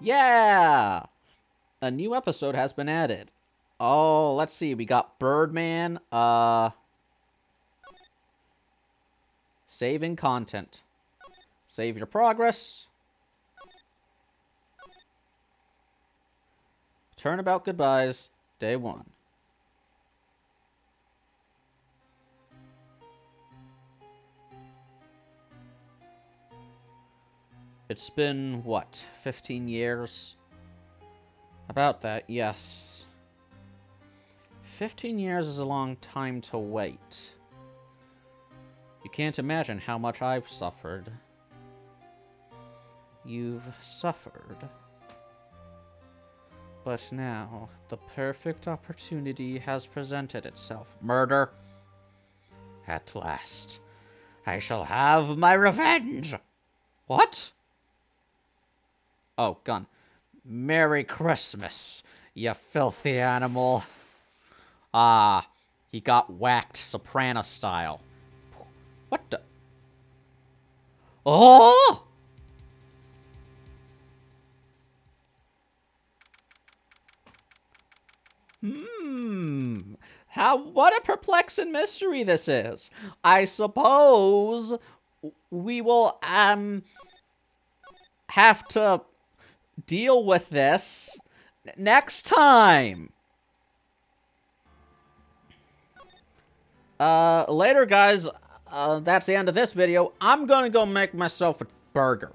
Yeah! A new episode has been added. Oh, let's see. We got Birdman. Saving content. Save your progress. Turnabout goodbyes. Day 1. It's been, what, 15 years? About that, yes. 15 years is a long time to wait. You can't imagine how much I've suffered. You've suffered. But now, the perfect opportunity has presented itself. Murder? At last, I shall have my revenge! What? Oh, gun. Merry Christmas, you filthy animal. Ah, he got whacked soprano style. What the? Oh! What a perplexing mystery this is. I suppose we will, have to deal with this next time. Later, guys. That's the end of this video. I'm gonna go make myself a burger.